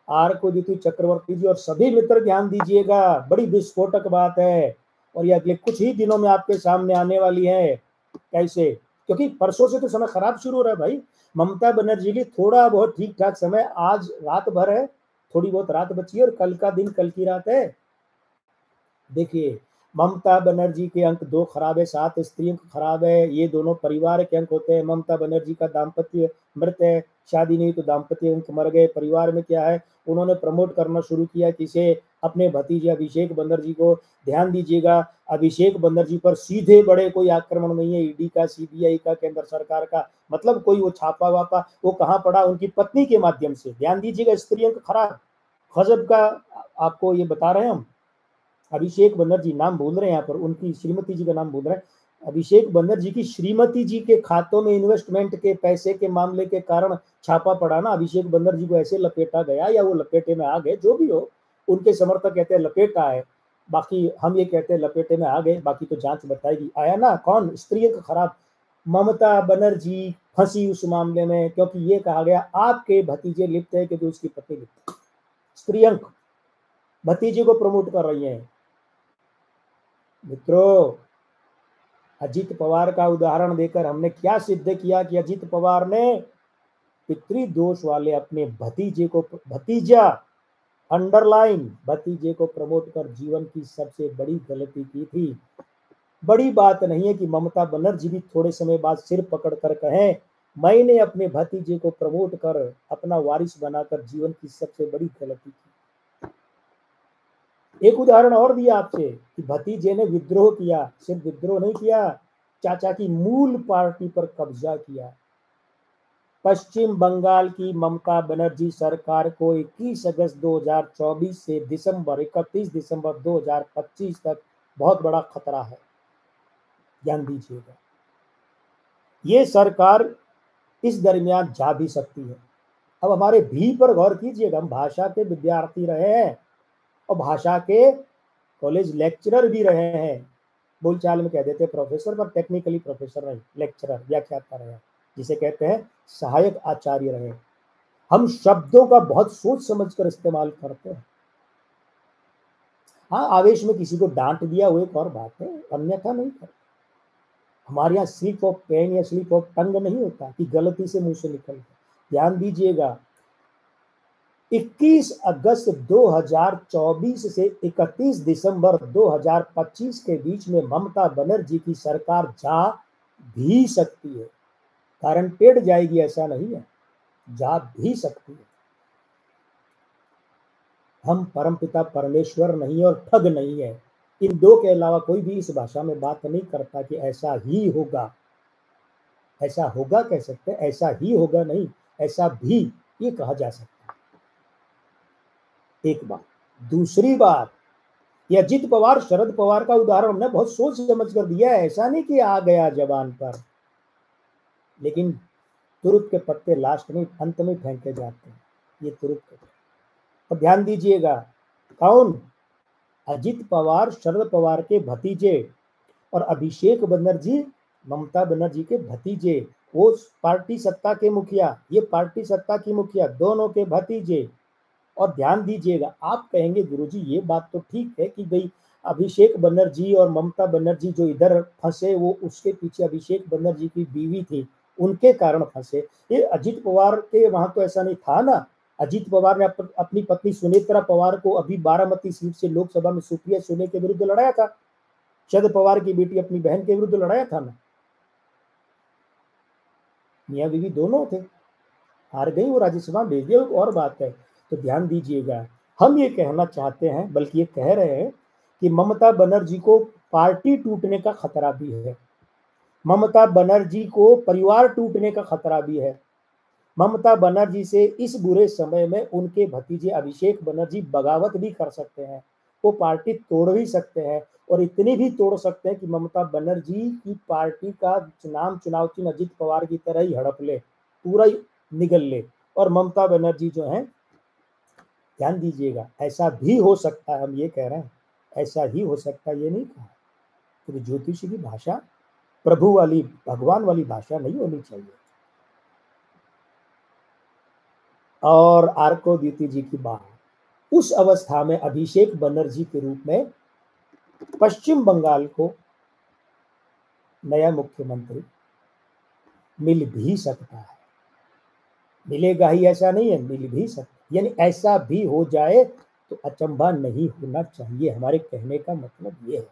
आर को दीदी चक्रवर्ती जी और सभी मित्र ध्यान दीजिएगा, बड़ी विस्फोटक बात है और ये अगले कुछ ही दिनों में आपके सामने आने वाली है। कैसे? क्योंकि परसों से तो समय खराब शुरू हो रहा है भाई। ममता बनर्जी की थोड़ा बहुत ठीक ठाक समय, आज रात भर है, थोड़ी बहुत रात बची है, और कल का दिन कल की रात है। देखिए, ममता बनर्जी के अंक 2 खराब है, 7 स्त्री अंक खराब है, ये दोनों परिवार के अंक होते हैं। ममता बनर्जी का दाम्पत्य मृत है, शादी नहीं तो दाम्पत्य अंक मर गए। परिवार में क्या है, उन्होंने प्रमोट करना शुरू किया किसे? अपने भतीजे अभिषेक बनर्जी को। ध्यान दीजिएगा, अभिषेक बनर्जी पर सीधे बड़े कोई आक्रमण नहीं है, ईडी का, सीबीआई का, केंद्र सरकार का, मतलब कोई वो छापा वापा वो कहाँ पड़ा? उनकी पत्नी के माध्यम से। ध्यान दीजिएगा, स्त्री अंक खराब, गजब का आपको ये बता रहे हैं हम। अभिषेक बनर्जी नाम बोल रहे हैं यहाँ पर, उनकी श्रीमती जी का नाम बोल रहे हैं, अभिषेक बनर्जी की श्रीमती जी के खातों में इन्वेस्टमेंट के पैसे के मामले के कारण छापा पड़ा ना, अभिषेक बनर्जी को ऐसे लपेटा गया या वो लपेटे में आ गए, जो भी हो, उनके समर्थक कहते हैं लपेटा है, बाकी हम ये कहते हैं लपेटे में आ गए, बाकी तो जांच बताएगी। आया ना कौन स्त्रियंक खराब, ममता बनर्जी फंसी उस मामले में, क्योंकि ये कहा गया आपके भतीजे लिप्त है क्योंकि उसकी पत्नी लिप्त है। स्त्रियंक भतीजे को प्रमोट कर रही है। मित्रों, अजित पवार का उदाहरण देकर हमने क्या सिद्ध किया कि अजित पवार ने पितृदोष वाले अपने भतीजा अंडरलाइन भतीजे को प्रमोट कर जीवन की सबसे बड़ी गलती की थी। बड़ी बात नहीं है कि ममता बनर्जी भी थोड़े समय बाद सिर पकड़ कर कहें मैंने अपने भतीजे को प्रमोट कर अपना वारिस बनाकर जीवन की सबसे बड़ी गलती की। एक उदाहरण और दिया आपसे कि भतीजे ने विद्रोह किया, सिर्फ विद्रोह नहीं किया, चाचा की मूल पार्टी पर कब्जा किया। पश्चिम बंगाल की ममता बनर्जी सरकार को 21 अगस्त 2024 से 31 दिसंबर 2025 तक बहुत बड़ा खतरा है, ध्यान दीजिएगा। ये सरकार इस दरमियान जा भी सकती है। अब हमारे भी पर गौर कीजिएगा, हम भाषा के विद्यार्थी रहे हैं और भाषा के कॉलेज लेक्चरर भी रहे हैं। बोलचाल में कह देते हैं प्रोफेसर, पर टेक्निकली प्रोफेसर नहीं, लेक्चरर, व्याख्याता रहे, जिसे कहते हैं सहायक आचार्य रहे। हम शब्दों का बहुत सोच समझ कर इस्तेमाल करते हैं। हाँ, आवेश में किसी को डांट दिया वो एक और बात है, अन्यथा नहीं करते। हमारे यहाँ स्लिप ऑफ पेन या स्लिप ऑफ टंग नहीं होता कि गलती से मुंह से निकल गया। ध्यान दीजिएगा, 21 अगस्त 2024 से 31 दिसंबर 2025 के बीच में ममता बनर्जी की सरकार जा भी सकती है। गारंटेड जाएगी ऐसा नहीं है, जा भी सकती है। हम परमपिता परमेश्वर नहीं और ठग नहीं है। इन दो के अलावा कोई भी इस भाषा में बात नहीं करता कि ऐसा ही होगा। ऐसा होगा कह सकते हैं, ऐसा ही होगा नहीं, ऐसा भी ये कहा जा सकता है। एक बात। दूसरी बात, ये अजित पवार शरद पवार का उदाहरण हमने बहुत सोच समझ कर दिया है, ऐसा नहीं कि आ गया जबान पर, लेकिन तुरुप के पत्ते लास्ट में अंत में फेंके जाते हैं, ये तुरुप के। और ध्यान दीजिएगा, कौन? अजित पवार शरद पवार के भतीजे और अभिषेक बनर्जी ममता बनर्जी के भतीजे, वो पार्टी सत्ता के मुखिया, ये पार्टी सत्ता की मुखिया, दोनों के भतीजे। और ध्यान दीजिएगा, आप कहेंगे गुरुजी ये बात तो ठीक है कि भाई अभिषेक बनर्जी और ममता बनर्जी जो इधर फंसे वो उसके पीछे अभिषेक बनर्जी की बीवी थी, उनके कारण फंसे। ये अजित पवार के वहां तो ऐसा नहीं था ना। अजित पवार ने अपनी पत्नी सुनेत्रा पवार को अभी बारामती सीट से लोकसभा में सुप्रिया सुले के विरुद्ध लड़ाया था। शरद पवार की बेटी अपनी बहन के विरुद्ध लड़ाया था ना। मियां बीवी दोनों थे, हार गई, वो राज्यसभा भेज दिया, और बात है। तो ध्यान दीजिएगा, हम ये कहना चाहते हैं, बल्कि ये कह रहे हैं कि ममता बनर्जी को पार्टी टूटने का खतरा भी है, ममता बनर्जी को परिवार टूटने का खतरा भी है। ममता बनर्जी से इस बुरे समय में उनके भतीजे अभिषेक बनर्जी बगावत भी कर सकते हैं, वो पार्टी तोड़ भी सकते हैं, और इतनी भी तोड़ सकते हैं कि ममता बनर्जी की पार्टी का नाम चुनाव चिन्ह अजित पवार की तरह ही हड़प ले, पूरा ही निगल ले, और ममता बनर्जी जो है, ध्यान दीजिएगा, ऐसा भी हो सकता है, हम ये कह रहे हैं ऐसा ही हो सकता है, ये नहीं कहा। तो ज्योतिषी की भाषा प्रभु वाली, भगवान वाली भाषा नहीं होनी चाहिए। और आर्को द्वितीय जी की बात, उस अवस्था में अभिषेक बनर्जी के रूप में पश्चिम बंगाल को नया मुख्यमंत्री मिल भी सकता है। मिलेगा ही ऐसा नहीं है, मिल भी सकता, यानी ऐसा भी हो जाए तो अचंभा नहीं होना चाहिए। हमारे कहने का मतलब ये है,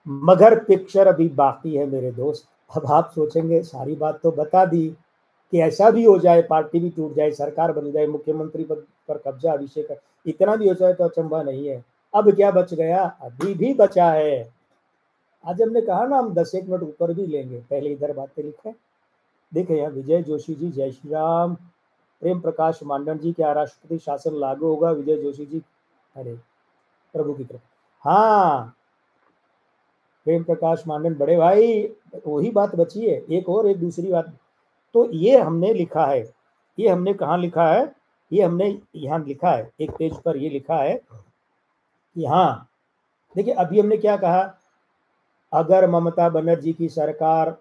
मगर पिक्चर अभी बाकी है मेरे दोस्त। अब आप सोचेंगे सारी बात तो बता दी कि ऐसा भी हो जाए, पार्टी भी टूट जाए, सरकार बन जाए, मुख्यमंत्री पद पर कब्जा अभिषेक कर, इतना भी हो जाए तो अचंभा नहीं है। अब क्या बच गया? अभी भी बचा है। आज हमने कहा ना हम 10-1 मिनट ऊपर भी लेंगे, पहले इधर बातें लिखे। देखे यहाँ विजय जोशी जी, जय श्री राम। प्रेम प्रकाश मांडन जी, क्या राष्ट्रपति शासन लागू होगा? विजय जोशी जी, अरे प्रभु की कृपा। हाँ, प्रेम प्रकाश मांडन बड़े भाई, वही बात बची है, एक दूसरी बात। तो ये हमने लिखा है, ये हमने कहाँ लिखा है, ये हमने यहाँ लिखा है, एक पेज पर ये लिखा है कि हाँ देखिए अभी हमने क्या कहा, अगर ममता बनर्जी की सरकार,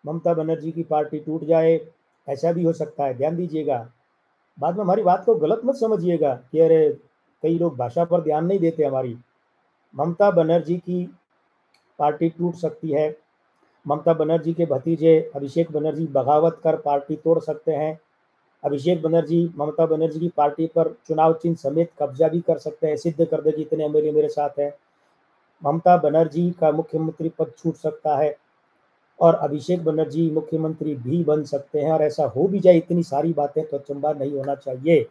ममता बनर्जी की पार्टी टूट जाए, ऐसा भी हो सकता है, ध्यान दीजिएगा, बाद में हमारी बात को गलत मत समझिएगा कि अरे कई लोग भाषा पर ध्यान नहीं देते हमारी। ममता बनर्जी की पार्टी टूट सकती है, ममता बनर्जी के भतीजे अभिषेक बनर्जी बगावत कर पार्टी तोड़ सकते हैं, अभिषेक बनर्जी ममता बनर्जी की पार्टी पर चुनाव चिन्ह समेत कब्जा भी कर सकते हैं, सिद्ध कर दे कि इतने एमएलए मेरे साथ है, ममता बनर्जी का मुख्यमंत्री पद छूट सकता है और अभिषेक बनर्जी मुख्यमंत्री भी बन सकते हैं, और ऐसा हो भी जाए, इतनी सारी बातें तो अचंभा नहीं होना चाहिए,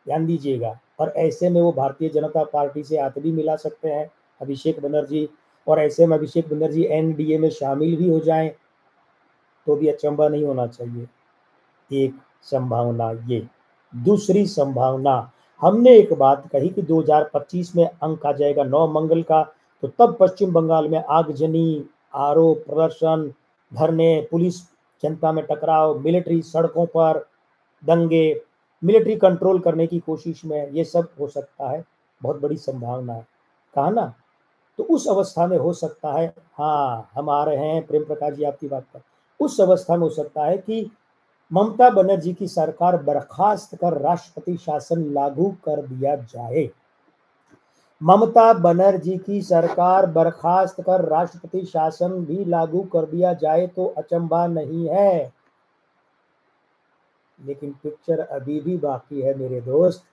ध्यान दीजिएगा। और ऐसे में वो भारतीय जनता पार्टी से हाथ भी मिला सकते हैं अभिषेक बनर्जी, और ऐसे में अभिषेक बनर्जी एनडीए में शामिल भी हो जाएं तो भी अचंभा नहीं होना चाहिए। एक संभावना ये। दूसरी संभावना, हमने एक बात कही कि 2025 में अंक आ जाएगा 9 मंगल का, तो तब पश्चिम बंगाल में आगजनी, आरोप प्रदर्शन, धरने, पुलिस जनता में टकराव, मिलिट्री सड़कों पर दंगे, मिलिट्री कंट्रोल करने की कोशिश में, ये सब हो सकता है, बहुत बड़ी संभावना है, कहा ना। तो उस अवस्था में हो सकता है, हाँ हम आ रहे हैं प्रेम प्रकाश जी आपकी बात पर, उस अवस्था में हो सकता है कि ममता बनर्जी की सरकार बर्खास्त कर राष्ट्रपति शासन लागू कर दिया जाए। ममता बनर्जी की सरकार बर्खास्त कर राष्ट्रपति शासन भी लागू कर दिया जाए तो अचंभा नहीं है। लेकिन पिक्चर अभी भी बाकी है मेरे दोस्त,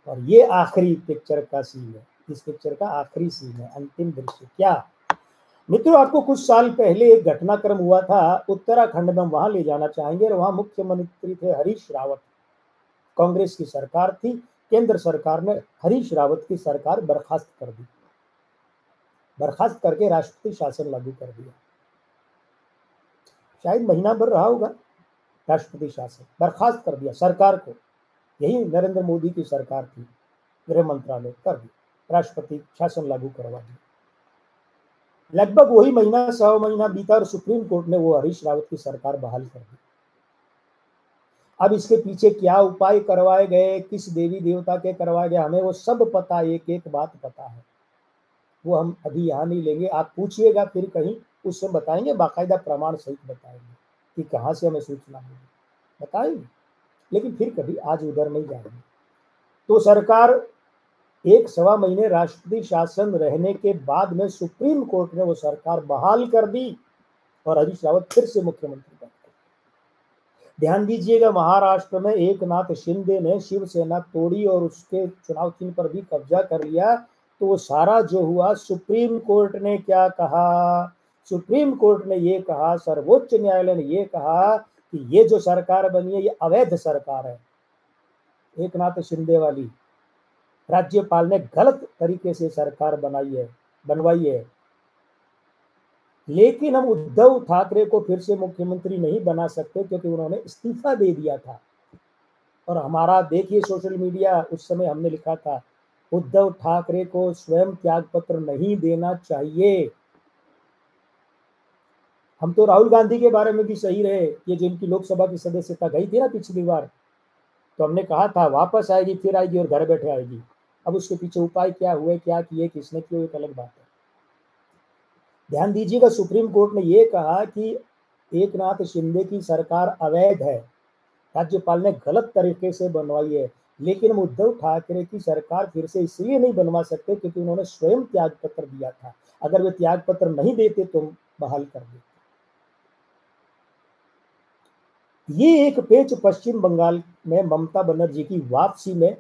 और ये आखिरी पिक्चर का सीन है, इस पिक्चर का आखिरी सीन है, अंतिम दृश्य। क्या मित्रों, आपको कुछ साल पहले एक घटनाक्रम हुआ था उत्तराखंड में, वहां ले जाना चाहेंगे, और वहां मुख्यमंत्री थे हरीश रावत, कांग्रेस की सरकार थी, केंद्र सरकार ने हरीश रावत की सरकार बर्खास्त कर दी, बर्खास्त करके राष्ट्रपति शासन लागू कर दिया, शायद महीना भर रहा होगा राष्ट्रपति शासन, बर्खास्त कर दिया सरकार को, यही नरेंद्र मोदी की सरकार थी, गृह मंत्रालय कर दिया, राष्ट्रपति शासन लागू करवा दिया। लगभग वही महीना, 100 महीना बीता और सुप्रीम कोर्ट ने वो हरीश रावत की सरकार बहाल कर दी। अब इसके पीछे क्या उपाय करवाए गए, किस देवी देवता के करवाए गए, हमें वो सब पता, एक एक बात पता है, वो हम अभी यहाँ नहीं लेंगे, आप पूछिएगा फिर कहीं, उससे बताएंगे, बाकायदा प्रमाण सहित बताएंगे कि कहाँ से हमें सूचना मिली, बताएंगे, लेकिन फिर कभी आज उधर नहीं जाएंगे। तो सरकार 1 सवा महीने राष्ट्रपति शासन रहने के बाद में सुप्रीम कोर्ट ने वो सरकार बहाल कर दी और हरीश रावत फिर से मुख्यमंत्री बन गए। ध्यान दीजिएगा, महाराष्ट्र में एकनाथ शिंदे ने शिवसेना तोड़ी और उसके चुनाव चिन्ह पर भी कब्जा कर लिया, तो वो सारा जो हुआ, सुप्रीम कोर्ट ने क्या कहा, सुप्रीम कोर्ट ने ये कहा, सर्वोच्च न्यायालय ने ये कहा कि ये जो सरकार बनी है ये अवैध सरकार है, एकनाथ शिंदे वाली, राज्यपाल ने गलत तरीके से सरकार बनवाई है। लेकिन हम उद्धव ठाकरे को फिर से मुख्यमंत्री नहीं बना सकते क्योंकि उन्होंने इस्तीफा दे दिया था, और हमारा देखिए सोशल मीडिया, उस समय हमने लिखा था उद्धव ठाकरे को स्वयं त्याग पत्र नहीं देना चाहिए। हम तो राहुल गांधी के बारे में भी सही रहे, ये जो इनकी लोकसभा की सदस्यता गई थी ना पिछली बार, तो हमने कहा था वापस आएगी, फिर आएगी और घर बैठे आएगी। अब उसके पीछे उपाय क्या हुए, क्या किए, किसने किए, एक अलग बात है। ध्यान दीजिएगा, सुप्रीम कोर्ट ने यह कहा कि एकनाथ शिंदे की सरकार अवैध है, राज्यपाल ने गलत तरीके से बनवाई है, लेकिन हम उद्धव ठाकरे की सरकार फिर से इसलिए नहीं बनवा सकते क्योंकि उन्होंने स्वयं त्याग पत्र दिया था, अगर वे त्याग पत्र नहीं देते तो बहाल कर देते। ये एक पेच पश्चिम बंगाल में ममता बनर्जी की वापसी में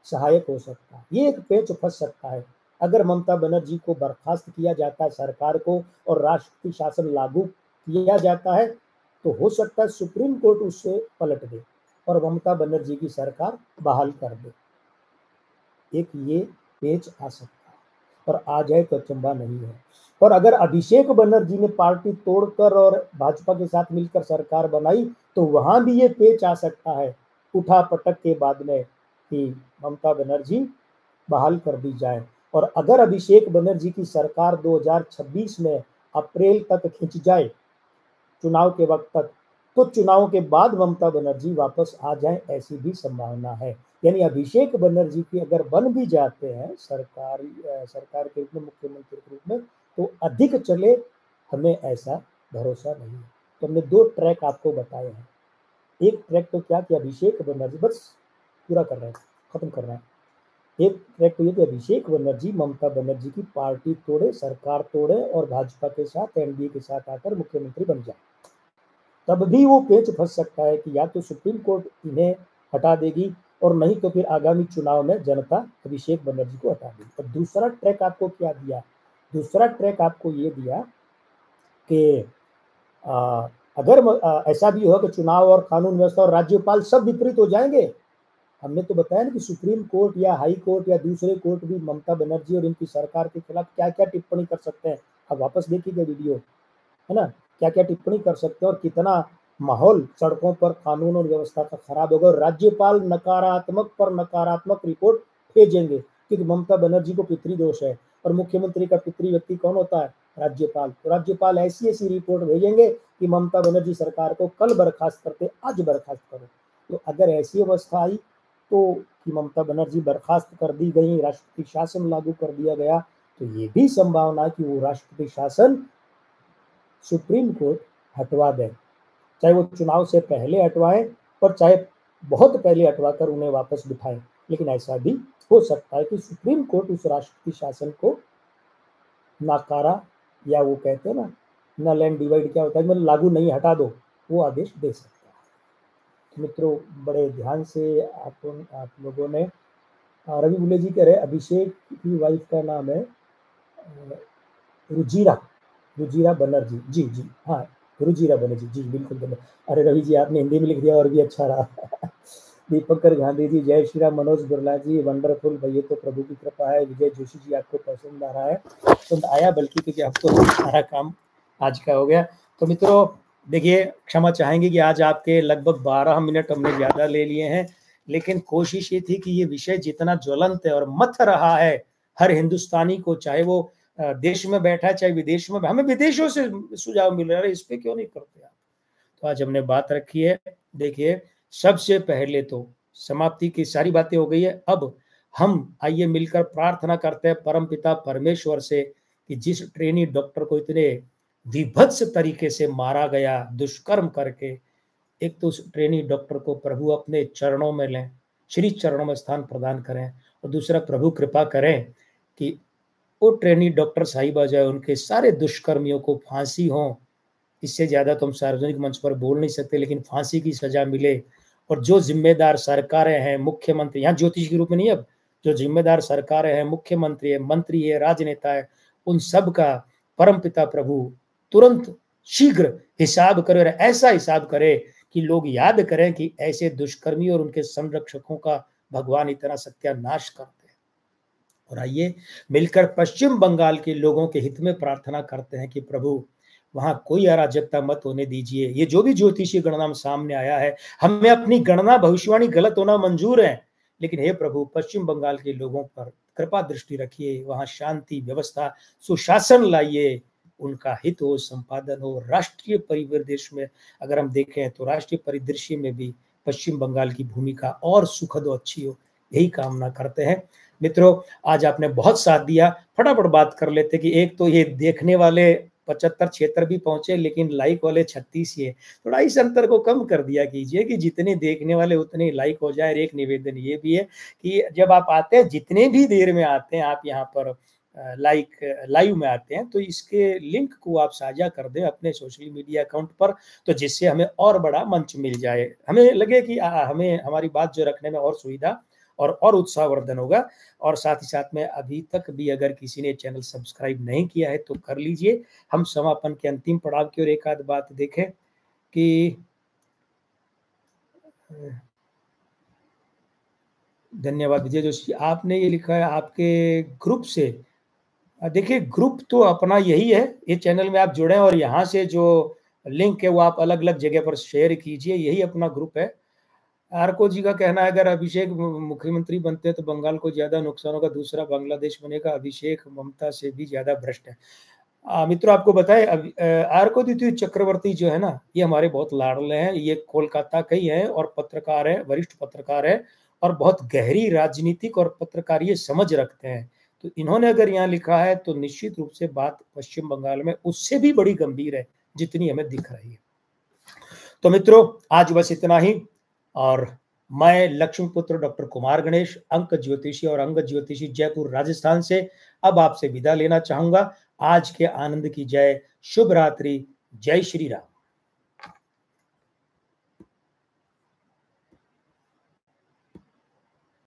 सहायक हो सकता है, ये एक पेच फंस सकता है। अगर ममता बनर्जी को बर्खास्त किया जाता है सरकार को और राष्ट्रपति शासन लागू किया जाता है, तो हो सकता है सुप्रीम कोर्ट उससे पलट दे और ममता बनर्जी की सरकार बहाल कर दे। एक ये पेच आ सकता है, और आ जाए तो अचंभा नहीं है। और अगर अभिषेक बनर्जी ने पार्टी तोड़कर और भाजपा के साथ मिलकर सरकार बनाई, तो वहां भी ये पेच आ सकता है उठा पटक के बाद में कि ममता बनर्जी बहाल कर दी जाए। और अगर अभिषेक बनर्जी की सरकार 2026 में अप्रैल तक खिंच जाए, चुनाव के वक्त तक, तो चुनाव के बाद ममता बनर्जी वापस आ जाए, ऐसी भी संभावना है। यानी अभिषेक बनर्जी की अगर बन भी जाते हैं सरकार के रूप में, मुख्यमंत्री के रूप में, तो अधिक चले, हमें ऐसा भरोसा नहीं है। तो हमने 2 ट्रैक आपको बताए हैं। एक ट्रैक तो क्या कि अभिषेक बनर्जी, बस पूरा कर रहे हैं, खत्म कर रहे हैं। एक ट्रैक तो ये कि अभिषेक बनर्जी ममता बनर्जी की पार्टी तोड़े, सरकार तोड़े और भाजपा के साथ, एनडीए के साथ आकर मुख्यमंत्री बन जाए। तब भी वो पेच फंस सकता है कि या तो सुप्रीम कोर्ट इन्हें हटा देगी, और नहीं तो फिर आगामी चुनाव में जनता अभिषेक बनर्जी को हटा देगी। और दूसरा ट्रैक आपको क्या दिया? दूसरा ट्रैक आपको ये दिया कि अगर ऐसा भी हो कि चुनाव और कानून व्यवस्था और राज्यपाल सब विपरीत हो जाएंगे। हमने तो बताया ना कि सुप्रीम कोर्ट या हाई कोर्ट या दूसरे कोर्ट भी ममता बनर्जी और इनकी सरकार के खिलाफ क्या क्या टिप्पणी कर सकते हैं। अब वापस देखिएगा वीडियो, है ना, क्या क्या टिप्पणी कर सकते हैं और कितना माहौल सड़कों पर कानून और व्यवस्था का खराब होगा। और राज्यपाल नकारात्मक पर नकारात्मक रिपोर्ट भेजेंगे, क्योंकि ममता बनर्जी को पितृदोष है और मुख्यमंत्री का पितृ व्यक्ति कौन होता है? राज्यपाल। तो राज्यपाल ऐसी ऐसी रिपोर्ट भेजेंगे कि ममता बनर्जी सरकार को कल बर्खास्त करते, आज बर्खास्त करो। तो अगर ऐसी अवस्था आई तो कि ममता बनर्जी बर्खास्त कर दी गई, राष्ट्रपति शासन लागू कर दिया गया, तो ये भी संभावना है कि वो राष्ट्रपति शासन सुप्रीम कोर्ट हटवा दें, चाहे वो चुनाव से पहले हटवाएं और चाहे बहुत पहले हटवाकर उन्हें वापस बिठाएं। लेकिन ऐसा भी हो सकता है कि सुप्रीम कोर्ट उस राष्ट्रपति शासन को नाकारा, या वो कहते हैं ना नल एंड डिवाइड, क्या होता है, मतलब लागू नहीं, हटा दो, वो आदेश दे सकता है। तो मित्रों, बड़े ध्यान से आप लोगों ने, रवि बुले जी कह रहे अभिषेक की वाइफ का नाम है रुजिरा बनर्जी। जी जी हाँ, रुजिरा बनर्जी, जी बिल्कुल बनर्जी। अरे रवि जी, आपने हिंदी में लिख दिया और भी अच्छा रहा। दीपकर गांधी जी, जय श्री राम। मनोज बिरला जी, वंडरफुल भैया, तो प्रभु की कृपा है। विजय जोशी जी, आपको पसंद आ रहा है? पसंद आया, बल्कि क्योंकि अब तो सारा काम आज का हो गया। तो मित्रों देखिए, क्षमा चाहेंगे कि आज आपके लगभग 12 मिनट हमने ज्यादा ले लिए हैं, लेकिन कोशिश ये थी कि ये विषय जितना ज्वलंत है और मथ रहा है हर हिंदुस्तानी को, चाहे वो देश में बैठा है चाहे विदेश में, हमें विदेशों से सुझाव मिल रहा है, इस पे क्यों नहीं करते आप? तो आज हमने बात रखी है। देखिए, सबसे पहले तो समाप्ति की सारी बातें हो गई है। अब हम आइए मिलकर प्रार्थना करते हैं परमपिता परमेश्वर से कि जिस ट्रेनी डॉक्टर को इतने विभत्स तरीके से मारा गया दुष्कर्म करके, एक तो उस ट्रेनी डॉक्टर को प्रभु अपने चरणों में लें, श्री चरणों में स्थान प्रदान करें, और दूसरा प्रभु कृपा करें कि वो ट्रेनी डॉक्टर साहिबा जो है उनके सारे दुष्कर्मियों को फांसी हो। इससे ज्यादा तो हम सार्वजनिक मंच पर बोल नहीं सकते, लेकिन फांसी की सजा मिले। और जो जिम्मेदार सरकारें हैं, मुख्यमंत्री, यहाँ ज्योतिष के रूप में नहीं, अब जो जिम्मेदार सरकारें हैं, मुख्यमंत्री है, मंत्री है, राजनेता है, उन सब का परमपिता प्रभु तुरंत शीघ्र हिसाब करे, और ऐसा हिसाब करे कि लोग याद करें कि ऐसे दुष्कर्मी और उनके संरक्षकों का भगवान इतना सत्यानाश करते हैं। और आइए मिलकर पश्चिम बंगाल के लोगों के हित में प्रार्थना करते हैं कि प्रभु वहां कोई अराजकता मत होने दीजिए। ये जो भी ज्योतिषी गणना सामने आया है, हमें अपनी गणना भविष्यवाणी गलत होना मंजूर है, लेकिन हे प्रभु पश्चिम बंगाल के लोगों पर कृपा दृष्टि रखिए, वहां शांति व्यवस्था सुशासन लाइए, उनका हित हो, संपादन हो। राष्ट्रीय परिदृश्य में अगर हम देखें तो राष्ट्रीय परिदृश्य में भी पश्चिम बंगाल की भूमिका और सुखद और अच्छी हो, यही कामना करते हैं। मित्रों, आज आपने बहुत साथ दिया। फटाफट बात कर लेते कि एक तो ये देखने वाले 75-76 भी पहुंचे, लेकिन लाइक वाले 36 ही है। थोड़ा इस अंतर को कम कर दिया कीजिए कि जितने देखने वाले उतने लाइक हो जाए। एक निवेदन ये भी है कि जब आप आते हैं, जितने भी देर में आते हैं आप यहाँ पर लाइव में आते हैं, तो इसके लिंक को आप साझा कर दें अपने सोशल मीडिया अकाउंट पर, तो जिससे हमें और बड़ा मंच मिल जाए, हमें लगे कि हमें हमारी बात जो रखने में और सुविधा और उत्साहवर्धन होगा। और साथ ही साथ में अभी तक भी अगर किसी ने चैनल सब्सक्राइब नहीं किया है तो कर लीजिए। हम समापन के अंतिम पड़ाव की ओर एक आध बात देखें कि धन्यवाद विजय जोशी, आपने ये लिखा है आपके ग्रुप से। देखिए, ग्रुप तो अपना यही है, ये चैनल में आप जुड़े और यहाँ से जो लिंक है वो आप अलग अलग जगह पर शेयर कीजिए, यही अपना ग्रुप है। आरको जी का कहना है, अगर अभिषेक मुख्यमंत्री बनते हैं तो बंगाल को ज्यादा नुकसान होगा, दूसरा बांग्लादेश बनेगा। अभिषेक ममता से भी ज्यादा भ्रष्ट है। मित्रों, आपको बताए आरको द्वितीय चक्रवर्ती जो है ना, ये हमारे बहुत लाडले हैं। ये कोलकाता के ही हैं और पत्रकार है, वरिष्ठ पत्रकार है और बहुत गहरी राजनीतिक और पत्रकारीय समझ रखते हैं। तो इन्होंने अगर यहाँ लिखा है तो निश्चित रूप से बात पश्चिम बंगाल में उससे भी बड़ी गंभीर है जितनी हमें दिख रही है। तो मित्रों, आज बस इतना ही। और मैं लक्ष्मीपुत्र डॉक्टर कुमार गणेश, अंक ज्योतिषी और अंग ज्योतिषी, जयपुर राजस्थान से अब आपसे विदा लेना चाहूंगा। आज के आनंद की जय, शुभ रात्रि, जय श्री राम।